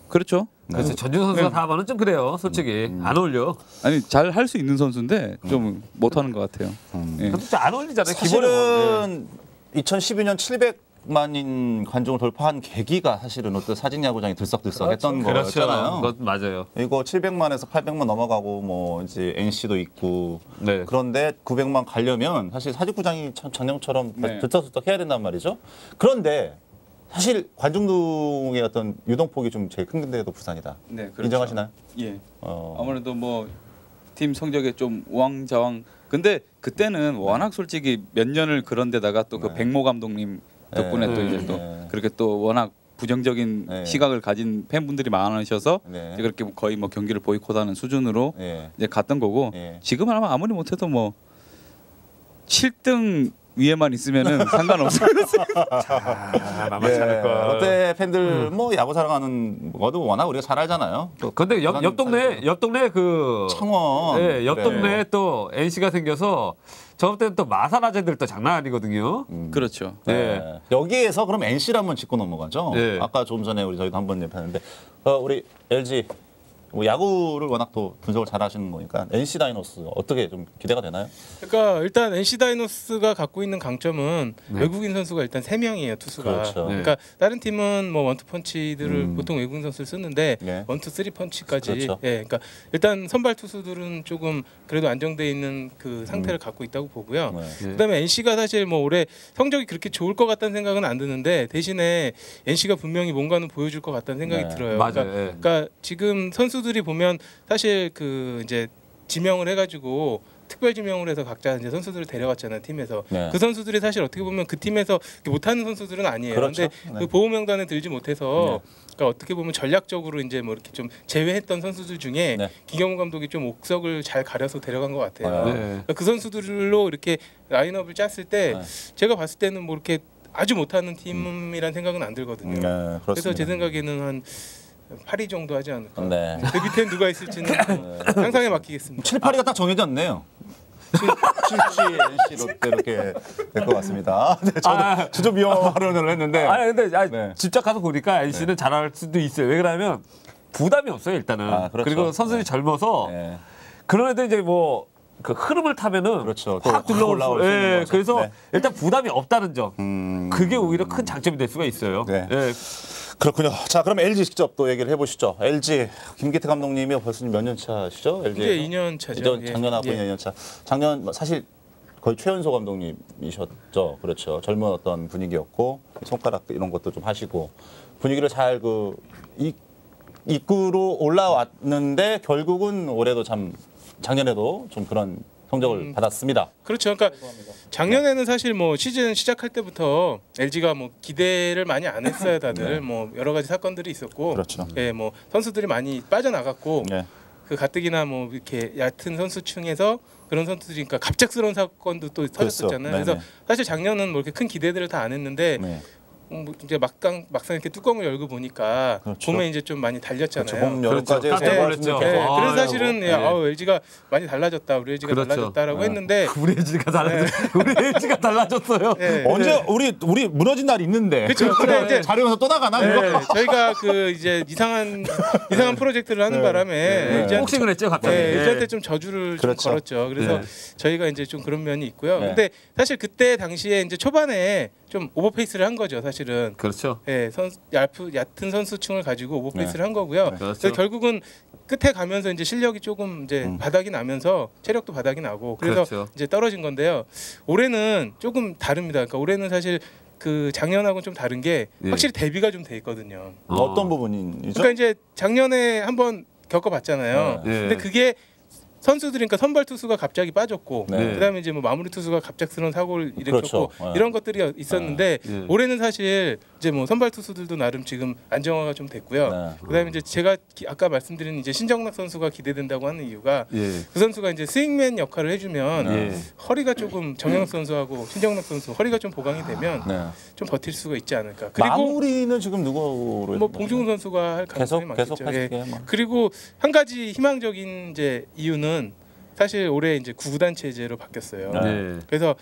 그렇죠. 그래서 전준 선수가 4번은 좀 그래요. 솔직히 안 어울려. 아니 잘 할 수 있는 선수인데 좀 못하는 것 같아요. 예. 근데 안 어울리잖아요. 사실은 2012년 700만인 관중을 돌파한 계기가 사실은 롯데 사직야구장이 들썩들썩했던 거였잖아요. 그것 맞아요. 이거 700만에서 800만 넘어가고 뭐 이제 NC도 있고 네. 그런데 900만 가려면 사실 사직구장이 전형처럼 네. 들썩들썩 해야 된단 말이죠. 그런데 사실 관중동의 어떤 유동폭이 좀 제일 큰 데도 부산이다. 네, 그렇죠. 인정하시나요? 예. 아무래도 뭐 팀 성적에 좀 우왕좌왕. 근데 그때는 워낙 솔직히 몇 년을 그런 데다가 또 그 백모 감독님 덕분에 또 이제 또 그렇게 또 워낙 부정적인 네. 시각을 가진 팬분들이 많으셔서 네. 이제 그렇게 거의 뭐 경기를 보이콧하는 수준으로 예. 이제 갔던 거고 예. 지금은 아마 아무리 못해도 뭐 7등 위에만 있으면은 상관없어요. 만만치 않을 거. 롯데 팬들 뭐 야구 사랑하는 거도 워낙 우리가 잘 알잖아요. 근데 옆 동네 그 창원. 예, 옆 그래. 동네에 또 NC가 생겨서 저번 때는 또 마산 아재들 또 장난 아니거든요. 그렇죠. 네. 네. 여기에서 그럼 NC를 한번 짚고 넘어가죠. 네. 아까 조금 전에 저희도 한번 얘기했는데 우리 LG 뭐 야구를 워낙 또 분석을 잘 하시는 거니까 NC 다이노스 어떻게 좀 기대가 되나요? 그러니까 일단 NC 다이노스가 갖고 있는 강점은 외국인 선수가 일단 3명이에요, 투수가. 그렇죠. 네. 그러니까 다른 팀은 뭐 원투 펀치들을 보통 외국인 선수를 쓰는데 네. 원투 쓰리 펀치까지. 그렇죠. 예. 그러니까 일단 선발 투수들은 조금 그래도 안정돼 있는 그 상태를 갖고 있다고 보고요. 네. 그다음에 NC가 사실 뭐 올해 성적이 그렇게 좋을 것 같다는 생각은 안 드는데 대신에 NC가 분명히 뭔가는 보여줄 것 같다는 생각이 네. 들어요. 맞아요. 그러니까, 예. 그러니까 지금 선수들이 보면 사실 그 이제 지명을 해가지고 특별 지명을 해서 각자 이제 선수들을 데려갔잖아요, 팀에서. 네. 그 선수들이 사실 어떻게 보면 그 팀에서 못하는 선수들은 아니에요. 그렇죠. 근데 네. 그 보호 명단에 들지 못해서 그러니까 어떻게 보면 전략적으로 이제 뭐 이렇게 좀 제외했던 선수들 중에 네. 기경훈 감독이 좀 옥석을 잘 가려서 데려간 것 같아요. 네. 그러니까 그 선수들로 이렇게 라인업을 짰을 때 제가 봤을 때는 뭐 이렇게 아주 못하는 팀이란 생각은 안 들거든요. 네, 그렇습니다. 그래서 제 생각에는 한 8위 정도 하지 않을까. 네. 그 밑에 누가 있을지는 상상에 맡기겠습니다. 7, 8위가 딱 정해졌네요. 7, NC 롯데 이렇게 될 것 같습니다. 네, 저도 주저 비용하려고 했는데 아니 근데 네. 직접 가서 보니까 NC는 잘할 수도 있어요. 왜 그러냐면 부담이 없어요 일단은. 아, 그렇죠. 그리고 선수들이 젊어서 네. 그런 애들 이제 뭐 그 흐름을 타면은 그렇죠. 확 또 올라올 수 있는 예, 거죠. 그래서 네. 일단 부담이 없다는 점. 그게 오히려 큰 장점이 될 수가 있어요. 네. 예. 그렇군요. 자, 그럼 LG 직접 또 얘기를 해보시죠. LG 김기태 감독님이 벌써 몇 년 차시죠? LG 이제 2년 차죠. 작년 하고 2년 차. 작년 사실 거의 최연소 감독님이셨죠. 그렇죠. 젊은 어떤 분위기였고 손가락 이런 것도 좀 하시고 분위기를 잘 이끌어 올라왔는데 결국은 올해도 참 작년에도 좀 그런 성적을 받았습니다. 그렇죠. 그러니까 작년에는 사실 뭐 시즌 시작할 때부터 LG가 뭐 기대를 많이 안 했어요. 다들 뭐 여러 가지 사건들이 있었고, 그렇죠. 예, 뭐 선수들이 많이 빠져나갔고, 네. 그 가뜩이나 뭐 이렇게 얕은 선수층에서 그런 선수들이 그러니까 갑작스러운 사건도 또 터졌었잖아요. 네네. 그래서 사실 작년은 뭐 이렇게 큰 기대들을 다 안 했는데. 네. 뭐 이제 막상 이렇게 뚜껑을 열고 보니까 그렇죠. 봄에 이제 좀 많이 달렸잖아요. 그렇죠. 봄 여름까지 그렇죠. 해서 놀랐죠. 네, 아, 그래서 사실은 네. LG가 많이 달라졌다. 우리 LG가 그렇죠. 달라졌다라고 네. 했는데 우리 LG가 달라졌어요. 우리 LG가 달라졌어요. 네. 언제 우리 무너진 날 있는데 그렇죠. 근데 이제 자료에서 또 나가나 네, 이거? 저희가 그 이제 이상한 프로젝트를 하는 바람에 LG한테 복싱을 했죠 갑자기. 네, LG한테 좀 저주를 그렇죠. 좀 걸었죠. 그래서 네. 저희가 이제 좀 그런 면이 있고요. 네. 근데 사실 그때 당시에 이제 초반에 좀 오버페이스를 한 거죠, 사실은. 그렇죠. 예, 얕은 선수층을 가지고 오버페이스를 한 거고요. 그렇죠. 그래서 결국은 끝에 가면서 이제 실력이 조금 이제 바닥이 나면서 체력도 바닥이 나고 그래서 그렇죠. 이제 떨어진 건데요. 올해는 조금 다릅니다. 그러니까 올해는 사실 그 작년하고는 좀 다른 게 예. 확실히 대비가 좀 돼 있거든요. 어떤 부분이죠? 그러니까 이제 작년에 한번 겪어봤잖아요. 네. 근데 그게 선수들이니까 선발 투수가 갑자기 빠졌고 네. 그다음에 이제 뭐 마무리 투수가 갑작스러운 사고를 일으켰고 그렇죠. 네. 이런 것들이 있었는데 네. 올해는 사실 이제 뭐 선발 투수들도 나름 지금 안정화가 좀 됐고요. 네. 그다음에 이제 제가 아까 말씀드린 이제 신정락 선수가 기대된다고 하는 이유가 예. 그 선수가 이제 스윙맨 역할을 해주면 예. 허리가 조금 정영석 선수하고 신정락 선수 허리가 좀 보강이 되면 네. 좀 버틸 수가 있지 않을까. 그리고 마무리는 지금 누구로? 뭐 봉중훈 선수가 할 가능성이 계속 많겠죠. 예. 하실게요. 뭐. 그리고 한 가지 희망적인 이제 이유는 사실 올해 이제 구구단 체제로 바뀌었어요. 네. 그래서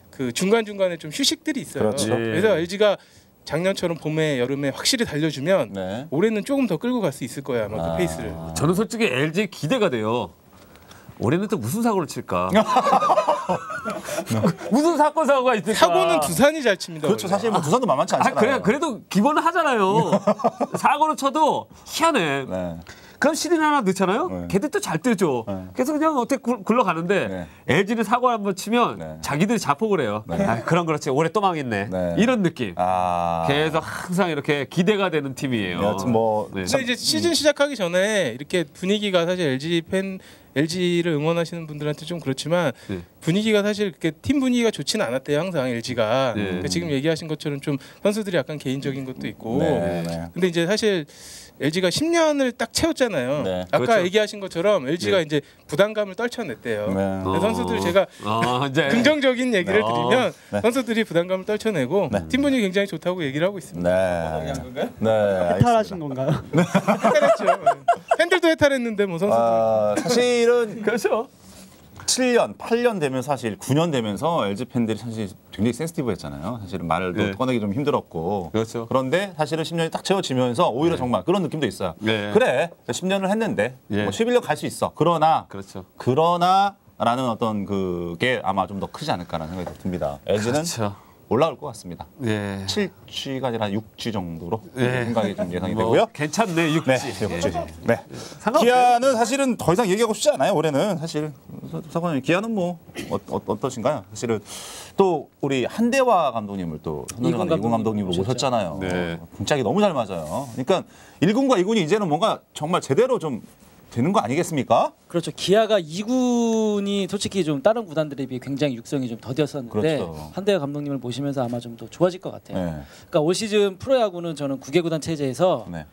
그 중간 중간에 좀 휴식들이 있어요. 그렇죠. 예. 그래서 LG가 작년처럼 봄에 여름에 확실히 달려주면 네. 올해는 조금 더 끌고 갈 수 있을 거야 아마 그 페이스를. 저는 솔직히 LG 기대가 돼요. 올해는 또 무슨 사고를 칠까? 무슨 사고가 있을까? 사고는 두산이 잘 칩니다. 그렇죠. 원래. 사실 뭐 두산도 만만치 아 않잖아요. 그래도 기본은 하잖아요. 사고를 쳐도 희한해. 네. 그럼 시린 하나 넣잖아요. 네. 걔들 또 잘 뜨죠. 네. 그래서 그냥 어떻게 굴러가는데 네. LG는 사고 한번 치면 네. 자기들이 자폭을 해요. 네. 아, 그렇지. 올해 또 망했네. 네. 이런 느낌. 아. 그래서 항상 이렇게 기대가 되는 팀이에요. 여하튼 뭐 네. 근데 이제 시즌 시작하기 전에 이렇게 분위기가 사실 LG 팬 LG를 응원하시는 분들한테 좀 그렇지만 분위기가 사실 그렇게 팀 분위기가 좋지는 않았대요. 항상 LG가. 그러니까 지금 얘기하신 것처럼 좀 선수들이 약간 개인적인 것도 있고. 근데 이제 사실 LG가 10년을 딱 채웠잖아요. 네. 아까 그렇죠. 얘기하신 것처럼 LG가 이제 부담감을 떨쳐냈대요. 네. 근데 선수들 제가 이제 긍정적인 얘기를 드리면 네. 선수들이 부담감을 떨쳐내고 팀 분위기 굉장히 좋다고 얘기를 하고 있습니다. 네. 네. 해탈하신 건가요? 해탈했죠. 팬들도 해탈했는데 뭐 선수들. 사실은 그렇죠. 7년, 8년 되면 사실 9년 되면서 LG 팬들이 사실 굉장히 센시티브했잖아요. 사실은 말도 네. 꺼내기 좀 힘들었고. 그렇죠. 그런데 사실은 10년이 딱 채워지면서 오히려 정말 그런 느낌도 있어요. 네. 그래, 10년을 했는데 예. 뭐 11년 갈 수 있어. 그렇죠. 그러나라는 어떤 그게 아마 좀 더 크지 않을까라는 생각이 듭니다. LG는 그렇죠. 올라올 것 같습니다. 예. 7G가 아니라 6G 정도로 예. 생각이 좀 예상이 뭐 되고요. 괜찮네 6G. 네, 6G. 네. 상관없어요. 기아는 사실은 더 이상 얘기하고 싶지 않아요. 올해는 사실 사관님 기아는 뭐 어떠신가요? 사실은 또 우리 한대화 감독님을 또 이군 이군 감독님을 오셨죠. 모셨잖아요. 네. 분짝이 너무 잘 맞아요. 그러니까 1군과 2군이 이제는 뭔가 정말 제대로 좀 되는 거 아니겠습니까? 그렇죠. 기아가 2군이 솔직히 좀 다른 구단들에 비해 굉장히 육성이 좀 더뎠었는데 그렇죠. 한대화 감독님을 모시면서 아마 좀 더 좋아질 것 같아요. 네. 그러니까 올 시즌 프로야구는 저는 9개 구단 체제에서 네.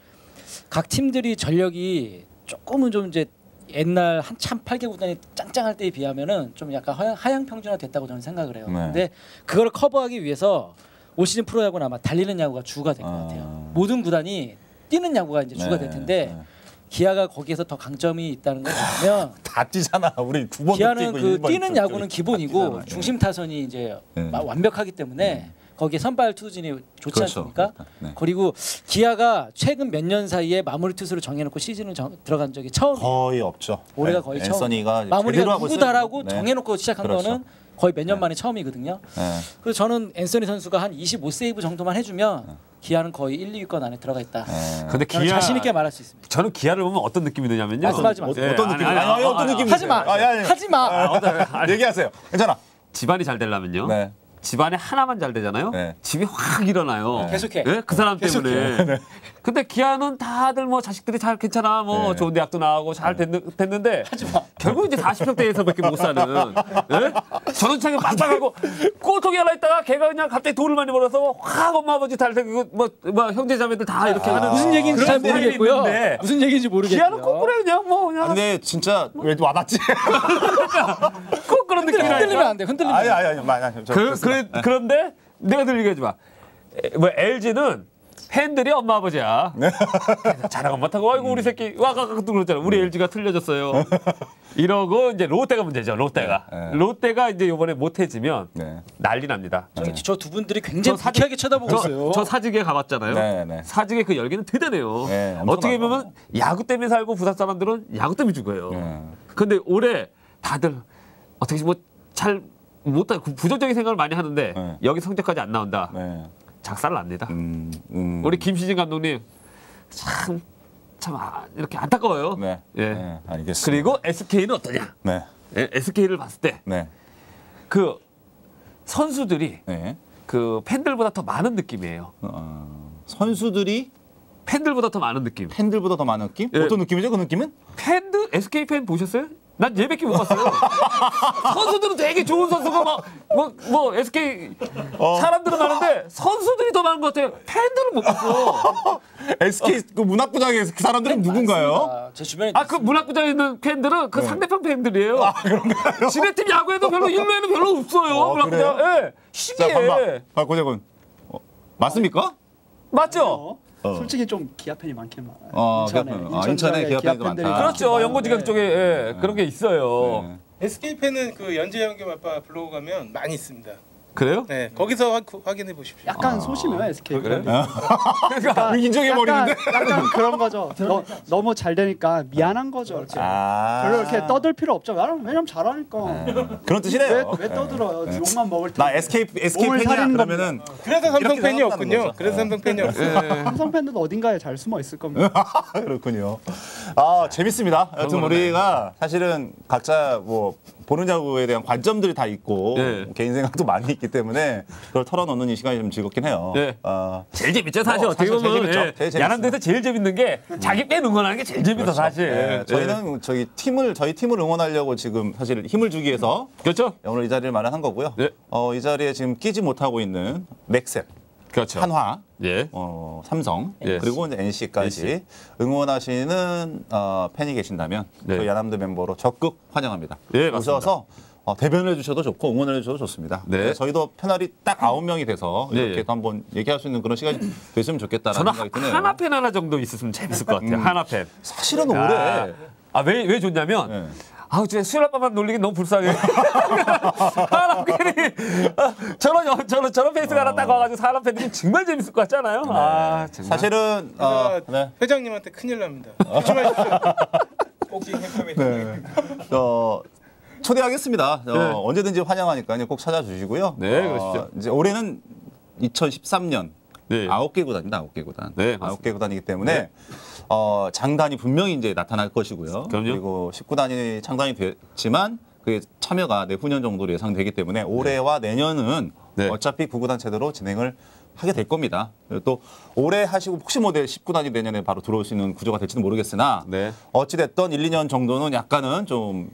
각 팀들이 전력이 조금은 좀 이제 옛날 한참 8개 구단이 짱짱할 때에 비하면은 좀 약간 하향 평준화 됐다고 저는 생각을 해요. 네. 근데 그걸 커버하기 위해서 올 시즌 프로야구는 아마 달리는 야구가 주가 될 것 같아요. 모든 구단이 뛰는 야구가 이제 주가 될 텐데 기아가 거기에서 더 강점이 있다는 걸 보면 다 뛰잖아. 우리 9번 기아는 그 뛰는 야구는 기본이고 뛰잖아. 중심 타선이 이제 네. 완벽하기 때문에 거기에 선발 투진이 좋지 그렇죠. 않습니까? 네. 그리고 기아가 최근 몇 년 사이에 마무리 투수를 정해놓고 시즌을 들어간 적이 처음이에요. 거의 없죠. 올해가 네. 거의 처음. 앤서니가 마무리가 제대로 하고 누구다라고 있어요. 네. 정해놓고 시작한 그렇죠. 거는 거의 몇 년 만에 처음이거든요. 네. 그래서 저는 앤서니 선수가 한 25세이브 정도만 해주면 기아는 거의 1, 2위권 안에 들어가 있다. 근데 저는 기아 자신 있게 말할 수 있습니다. 저는 기아를 보면 어떤 느낌이 드냐면요. 말씀하지 마세요. 예, 어떤 느낌? 아니, 어떤 느낌? 하지 마. 하지 마. 얘기하세요. 괜찮아. 집안이 잘 되려면요. 네. 집안에 하나만 잘 되잖아요. 네. 집이 확 일어나요. 계속해. 예? 그 사람 때문에. 근데 기아는 다들 뭐 자식들이 잘 괜찮아. 뭐 네. 좋은 대학도 나오고 잘 됐는데 결국 이제 40평대에서밖에 못 사는. 예? 전원차게 맞다가고 꼬통이 하나 있다가 걔가 그냥 갑자기 돈을 많이 벌어서 확 엄마 아버지 다 되고 뭐 형제 자매들 다 이렇게 하는 무슨 얘기인지 잘 그런 모르겠고요. 스타일이 있는데 무슨 얘기인지 모르겠고요. 기아는 거꾸로 그냥 뭐 그냥 근데 진짜 왜 와닿지? 꼭 그런 느낌이라니까. 흔들리면 안 돼. 흔들리면 안 돼. 아니. 그런데 내가 들리게 하지 마. 뭐 LG는 팬들이 엄마 아버지야. 자랑 엄마 타고 아이고 우리 새끼 와가가도 그러잖아. 우리 LG가 틀려졌어요. 이러고 이제 롯데가 문제죠. 롯데가. 롯데가 이제 이번에 못해지면 난리 납니다. 저 두 분들이 굉장히 저 불쾌하게 쳐다보고 있어요. 저 사직에 가봤잖아요. 네. 사직의 그 열기는 대단해요. 네, 어떻게 엄청나죠. 보면 야구 때문에 살고 부산 사람들은 야구 때문에 죽어요. 근데 올해 다들 어떻게 뭐 잘 못하 부정적인 생각을 많이 하는데 여기 성적까지 안 나온다. 작살 납니다. 우리 김시진 감독님 참 이렇게 안타까워요. 예. 알겠습니다. 그리고 SK는 어떠냐? 네. 예, SK를 봤을 때 그 선수들이 그 팬들보다 더 많은 느낌이에요. 선수들이 팬들보다 더 많은 느낌. 팬들보다 더 많은 느낌? 예. 어떤 느낌이죠? 그 느낌은? 팬들 SK 팬 보셨어요? 난 얘밖에 못 봤어요. 선수들은 되게 좋은 선수가 막 뭐 SK 사람들은 많은데 선수들이 더 많은 것 같아요. 팬들은 못 봤어. SK 그 문학부장의 그 사람들은 누군가요? 제 주변에 그 문학구장에 있는 팬들은 그 상대편 팬들이에요. 그런가요? 지네 팀 야구에도 별로 일루에는 별로 없어요. 문학구장. 예. 자, 신기해. 반박. 고재군. 맞습니까? 맞죠? 솔직히 좀 기아 팬이 많긴 많아요. 인천에 기아 팬이 많다. 그렇죠. 연고지각 쪽에 그런 게 있어요. SK 팬은 그 연재영겸 아빠 블로그 가면 많이 있습니다. 그래요? 네, 거기서 확인해 보십시오. 약간 소심해요 SK. 그래? 그러니까 인정해버리는데? 약간 그런 거죠. 너무 잘 되니까 미안한 거죠. 이렇게. 별로 이렇게 떠들 필요 없죠. 왜냐면 잘하니까. 그런 뜻이래요. 왜 떠들어요? 욕만 먹을 때. 나 SK 몸을 팬이야 사리는 그러면은 그래서 삼성 이렇게 팬이 생각하는 없군요. 거죠. 그래서 삼성 팬이 없어요. 삼성 팬들도 어딘가에 잘 숨어 있을 겁니다. 그렇군요. 재밌습니다. 여튼 우리가 사실은 각자 뭐 보는 야구에 대한 관점들이 다 있고 네. 개인 생각도 많이 있기 때문에 그걸 털어놓는 이 시간이 좀 즐겁긴 해요. 네. 제일 재밌죠 사실 어떻게 사실 보면 제일 재밌죠. 제일 야란데서 제일 재밌는 게 자기 팬 응원하는 게 제일 재밌어 사실. 네. 저희는 저희 팀을 응원하려고 지금 사실 힘을 주기 위해서 그렇죠. 오늘 이 자리를 마련한 거고요. 네. 이 자리에 지금 끼지 못하고 있는 넥센, 그렇죠. 한화, 예. 삼성 예. 그리고 이제 NC까지 응원하시는 팬이 계신다면 네. 저희 야남드 멤버로 적극 환영합니다. 예, 맞습니다. 오셔서 대변을 해주셔도 좋고 응원을 해주셔도 좋습니다. 네. 저희도 패널이 딱 9명이 돼서 네. 이렇게 또 한번 얘기할 수 있는 그런 시간이 됐으면 좋겠다라는 저는 생각이 드네요. 하나 팬 하나 정도 있었으면 재밌을 것 같아요. 하나 팬. 사실은 올해 왜 좋냐면 네. 진짜 수혈아빠만 놀리기 너무 불쌍해. 하나 팬이 저런 페이스가 하나 딱 와가지고 사람 팬들이 정말 재밌을 것 같잖아요. 정말. 사실은 네. 회장님한테 큰일 납니다. 조심하십시오. 복싱 행패. 네. 초대하겠습니다. 네. 언제든지 환영하니까요. 꼭 찾아주시고요. 네, 그러시죠. 이제 올해는 2013년 네. 9개 구단입니다. 9개 구단. 네, 9개 구단이기 때문에 장단이 분명히 이제 나타날 것이고요. 그럼요. 그리고 19단이 창단이 됐지만 그 참여가 내후년 정도로 예상되기 때문에 올해와 내년은 네. 어차피 9구단 제대로 진행을 하게 될 겁니다. 그리고 또 올해 하시고 혹시 뭐 19단이 내년에 바로 들어올 수 있는 구조가 될지는 모르겠으나 네. 어찌됐든 1, 2년 정도는 약간은 좀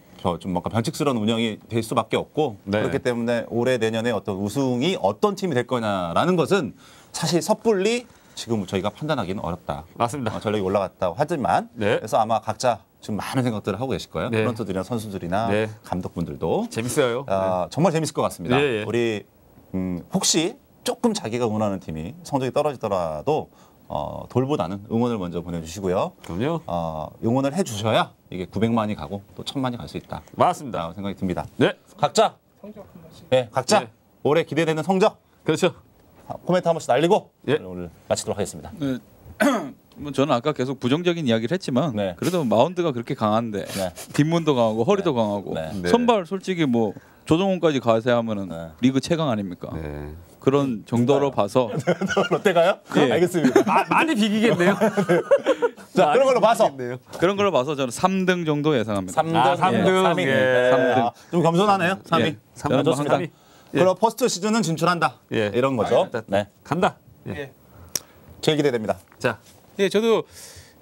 뭔가 변칙스러운 운영이 될 수밖에 없고 네. 그렇기 때문에 올해 내년에 어떤 우승이 어떤 팀이 될 거냐라는 것은 사실 섣불리 지금 저희가 판단하기는 어렵다. 맞습니다. 전력이 올라갔다고 하지만 네. 그래서 아마 각자 지금 많은 생각들을 하고 계실 거예요. 네. 프런트들이나 선수들이나 네. 감독분들도 재밌어요. 정말 재밌을 것 같습니다. 예, 예. 우리 혹시 조금 자기가 응원하는 팀이 성적이 떨어지더라도 돌보다는 응원을 먼저 보내주시고요. 그럼요. 응원을 해주셔야 이게 900만이 가고 또 1000만이 갈 수 있다. 맞습니다. 라고 생각이 듭니다. 네. 각자 각자 네. 올해 기대되는 성적 그렇죠. 코멘트 한 번씩 날리고 예. 오늘 마치도록 하겠습니다. 네. 뭐 저는 아까 계속 부정적인 이야기를 했지만 네. 그래도 마운드가 그렇게 강한데 네. 뒷문도 강하고 허리도 강하고 네. 네. 선발 솔직히 뭐 조정훈까지 가세하면은 네. 리그 최강 아닙니까? 네. 그런 정도로 봐서 롯데가요? 예. 알겠습니다. 많이 비기겠네요. 자, 그런 걸로 봐서 그런 걸로 봐서 저는 3등 정도 예상합니다. 3등, 3등. 예. 3등. 좀 겸손하네요. 3위. 예. 저는 뭐 좋습니다. 항상 그럼 퍼스트 시즌은 진출한다. 예. 이런 거죠. 네. 간다. 예. 제일 기대됩니다. 자, 예, 저도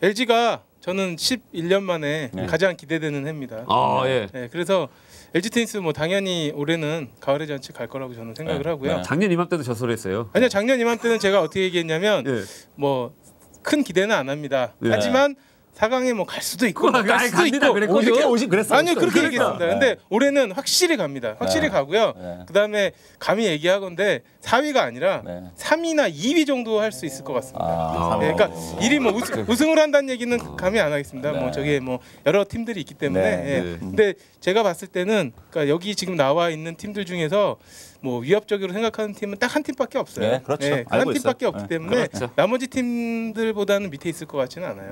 LG가 저는 11년 만에 네. 가장 기대되는 해입니다. 예. 네, 그래서 LG 트윈스 뭐 당연히 올해는 가을의 잔치 갈 거라고 저는 생각을 네. 하고요. 네. 작년 이맘때도 저 소리 했어요. 아니요, 작년 이맘때는 제가 어떻게 얘기했냐면 예. 뭐 큰 기대는 안 합니다. 네. 하지만 4강에 뭐 갈 수도 있고 그거 갈 아예 수도 갑니다 있고 그랬거든요. 오십 그랬어요. 아니요 그렇게 그러니까. 얘기했습니다. 근데 올해는 확실히 갑니다. 확실히 네. 가고요. 네. 그다음에 감히 얘기하건데 4위가 아니라 네. 3위나 2위 정도 할 수 있을 것 같습니다. 네, 그러니까 1위 뭐 우승을 한다는 얘기는 감히 안 하겠습니다. 네. 뭐 저게 뭐 여러 팀들이 있기 때문에. 네. 예. 네. 근데 제가 봤을 때는 그러니까 여기 지금 나와 있는 팀들 중에서 뭐 위협적으로 생각하는 팀은 딱 한 팀밖에 없어요. 네, 그렇죠. 그 알고 한 팀밖에 있어요. 없기 네. 때문에 그렇죠. 나머지 팀들보다는 밑에 있을 것 같지는 않아요.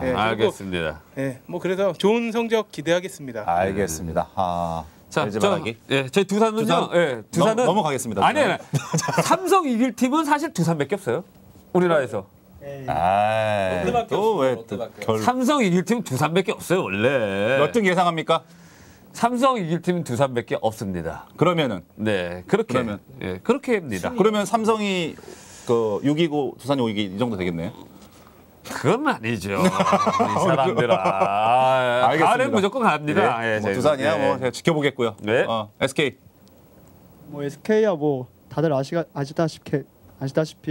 네, 그리고 알겠습니다. 네, 뭐 그래서 좋은 성적 기대하겠습니다. 알겠습니다. 자, LG 말하기. 저희 두산은요. 두산? 두산은 넘어가겠습니다. 아니, 삼성 이길 팀은 사실 두산밖에 없어요. 우리나라에서. 또왜 삼성 이길 팀은 두산밖에 없어요, 원래. 몇 등 예상합니까? 삼성 이길 팀은 두산밖에 없습니다. 그러면은 네, 그렇게. 그러면? 그렇게 합니다. 그러면 삼성이 그 6위고 두산이 5위기 이 정도 되겠네요. 그건 아니죠. 이 사람들아. 알겠습니다. 가을엔 무조건 갑니다. 네. 예, 뭐 저희도. 두산이야 네. 뭐 제가 지켜보겠고요. 네. SK. 뭐 SK야 뭐 다들 아시다시피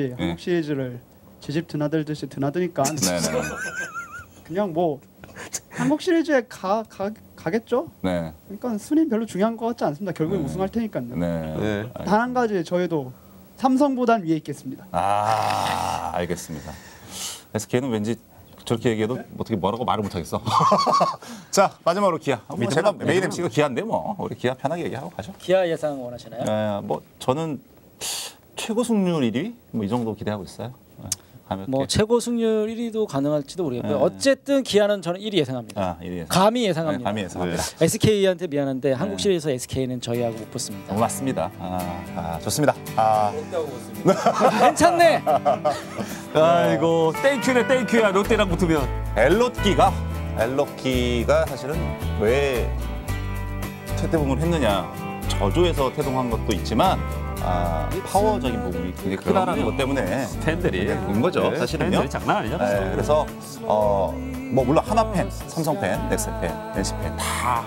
네. 한국 시리즈를 지집 드나들듯이 드나드니까 네네. 그냥 뭐 한국 시리즈에 가겠죠. 네. 그러니까 순위 별로 중요한 것 같지 않습니다. 결국에 우승할 테니까요. 네. 네. 단 한 가지 저희도 삼성보단 위에 있겠습니다. 알겠습니다. SK는 왠지 저렇게 얘기해도 어떻게 뭐라고 말을 못하겠어. 자 마지막으로 기아. 뭐 제가 메인 MC가 기아인데 뭐 우리 기아 편하게 얘기하고 가죠. 기아 예상 원하시나요? 뭐 저는 최고 승률 1위 뭐 이 정도 기대하고 있어요. 뭐 최고 승률 1위도 가능할지도 모르겠고요. 네. 어쨌든 기아는 저는 1위 예상합니다. 1위 예상. 감히 예상합니다. 감히 예상합니다. SK한테 미안한데 한국 시리즈에서 SK는 저희하고 못 붙습니다. 맞습니다. 좋습니다. 괜찮네. 아이고, 땡큐네, 땡큐야. 롯데랑 붙으면. 엘롯기가 사실은 왜 태동을 했느냐? 저조해서 태동한 것도 있지만 파워적인 부분이 굉장히 크다라는 것 때문에 팬들이 된 거죠. 네, 사실은요. 팬들이 장난 아니잖아요. 네, 그래서 뭐 물론 하나 팬, 삼성 팬, 넥센 팬, NC 팬 다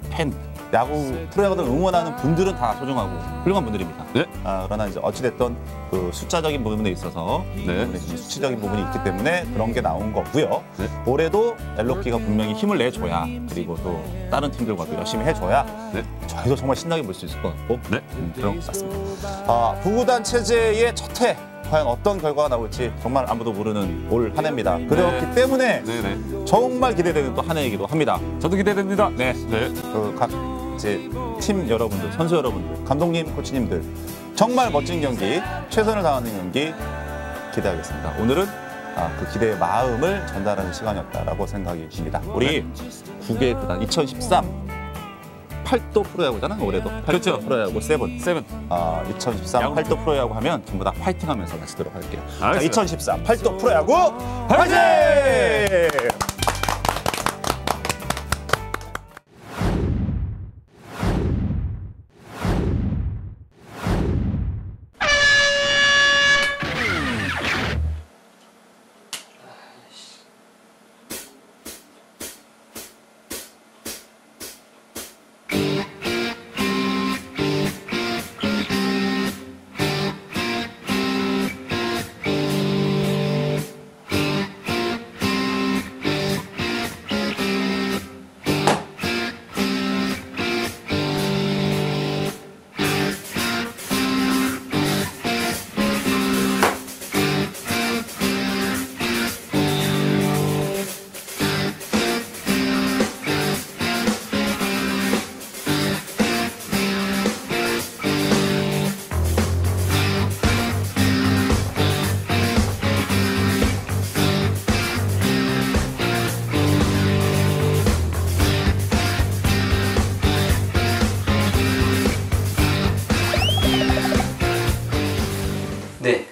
팬. 야구 프로야구를 응원하는 분들은 다 소중하고 훌륭한 분들입니다. 네. 그러나 이제 어찌됐든 그 숫자적인 부분에 있어서 네. 수치적인 부분이 있기 때문에 그런 게 나온 거고요. 네. 올해도 엘로키가 분명히 힘을 내줘야 그리고 또 다른 팀들과도 열심히 해줘야 네. 저희도 정말 신나게 볼 수 있을 것 같고 네. 그런 것 같습니다. 부구단 체제의 첫 해 과연 어떤 결과가 나올지 정말 아무도 모르는 올 한 해입니다. 그렇기 때문에 정말 기대되는 또 한 해이기도 합니다. 저도 기대됩니다. 네. 각 이제 팀 여러분들, 선수 여러분들, 감독님, 코치님들 정말 멋진 경기, 최선을 다하는 경기 기대하겠습니다. 오늘은 그 기대의 마음을 전달하는 시간이었다라고 생각이 듭니다. 우리 9개 구단 2013 8도 프로야구잖아 올해도. 8도 그렇죠. 프로야구 7. 2013 야구. 8도 프로야구 하면 전부 다 파이팅하면서 마치도록 할게요. 자, 알겠습니다. 2014 8도 프로야구 파이팅!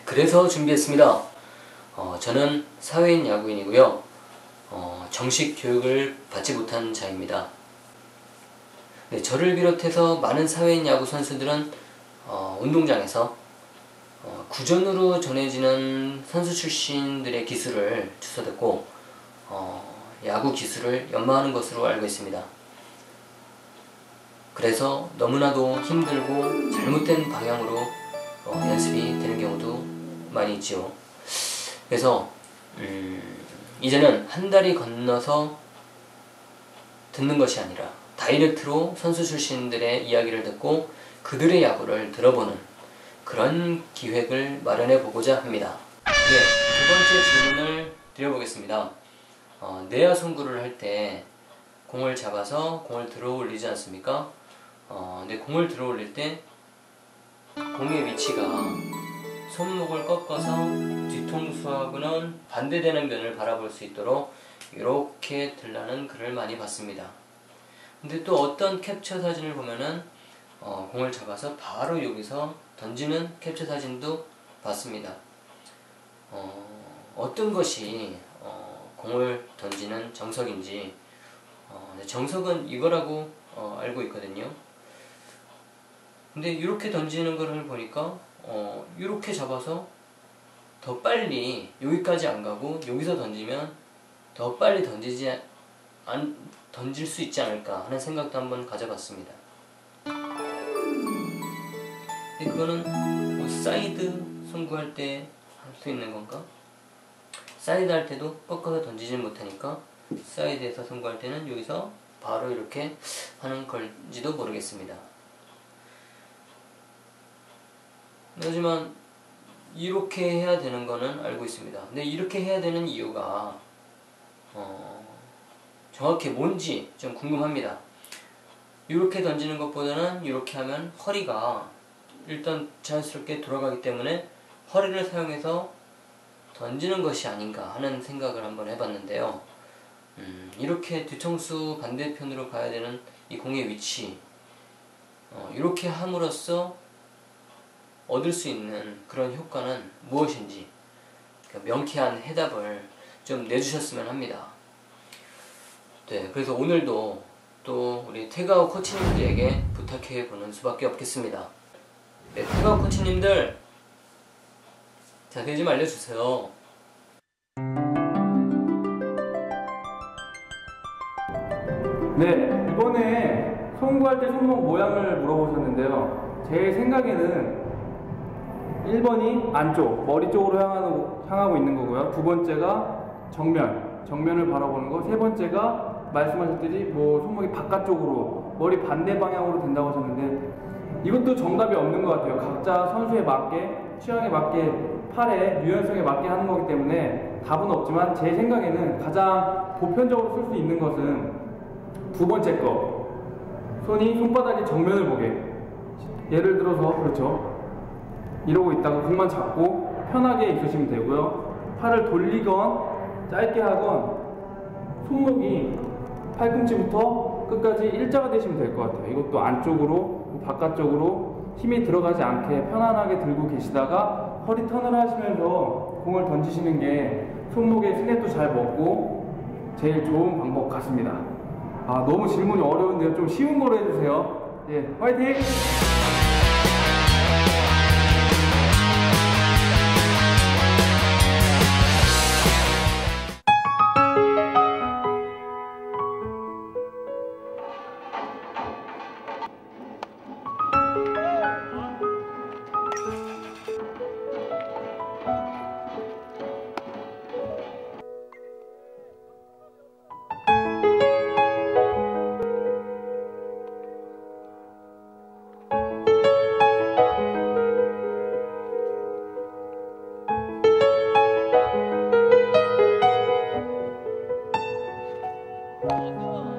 그래서 준비했습니다. 저는 사회인 야구인이고요. 정식 교육을 받지 못한 자입니다. 네, 저를 비롯해서 많은 사회인 야구 선수들은 운동장에서 구전으로 전해지는 선수 출신들의 기술을 주워듣고 야구 기술을 연마하는 것으로 알고 있습니다. 그래서 너무나도 힘들고 잘못된 방향으로 연습이 되는 경우도 많이 있죠. 그래서 이제는 한 다리 건너서 듣는 것이 아니라 다이렉트로 선수 출신들의 이야기를 듣고 그들의 야구를 들어보는 그런 기획을 마련해 보고자 합니다. 네, 두 번째 질문을 드려보겠습니다. 내야 송구를 할 때 공을 잡아서 공을 들어 올리지 않습니까? 근데 공을 들어 올릴 때 공의 위치가 손목을 꺾어서 뒤통수하고는 반대되는 면을 바라볼 수 있도록 이렇게 들라는 글을 많이 봤습니다. 근데 또 어떤 캡처 사진을 보면은 공을 잡아서 바로 여기서 던지는 캡처 사진도 봤습니다. 어떤 것이 공을 던지는 정석인지 정석은 이거라고 알고 있거든요. 근데 이렇게 던지는 거를 보니까 이렇게 잡아서 더 빨리 여기까지 안 가고 여기서 던지면 더 빨리 던질 수 있지 않을까 하는 생각도 한번 가져봤습니다. 근데 그거는 뭐 사이드 송구할 때 할 수 있는 건가? 사이드 할 때도 꺾어서 던지지 못하니까 사이드에서 송구할 때는 여기서 바로 이렇게 하는 걸지도 모르겠습니다. 하지만 이렇게 해야 되는 거는 알고 있습니다. 근데 이렇게 해야 되는 이유가 정확히 뭔지 좀 궁금합니다. 이렇게 던지는 것보다는 이렇게 하면 허리가 일단 자연스럽게 돌아가기 때문에 허리를 사용해서 던지는 것이 아닌가 하는 생각을 한번 해봤는데요. 이렇게 뒤통수 반대편으로 가야 되는 이 공의 위치 이렇게 함으로써 얻을 수 있는 그런 효과는 무엇인지 명쾌한 해답을 좀 내주셨으면 합니다. 네, 그래서 오늘도 또 우리 태가오 코치님들에게 부탁해 보는 수밖에 없겠습니다. 네, 태가오 코치님들 자세히 좀 알려주세요. 네, 이번에 송구할 때 손목 모양을 물어보셨는데요. 제 생각에는 1번이 안쪽, 머리 쪽으로 향하고 있는 거고요. 두 번째가 정면을 바라보는 거. 세 번째가 말씀하셨듯이 뭐 손목이 바깥쪽으로, 머리 반대 방향으로 된다고 하셨는데 이것도 정답이 없는 것 같아요. 각자 선수에 맞게, 취향에 맞게, 팔의 유연성에 맞게 하는 거기 때문에 답은 없지만 제 생각에는 가장 보편적으로 쓸 수 있는 것은 두 번째 거. 손바닥이 정면을 보게. 예를 들어서 그렇죠. 이러고 있다가 공만 잡고 편하게 있으시면 되고요. 팔을 돌리건 짧게 하건 손목이 팔꿈치부터 끝까지 일자가 되시면 될 것 같아요. 이것도 안쪽으로 바깥쪽으로 힘이 들어가지 않게 편안하게 들고 계시다가 허리 턴을 하시면서 공을 던지시는 게 손목에 스냅도 잘 먹고 제일 좋은 방법 같습니다. 너무 질문이 어려운데요. 좀 쉬운 거로 해주세요. 예, 화이팅! 어,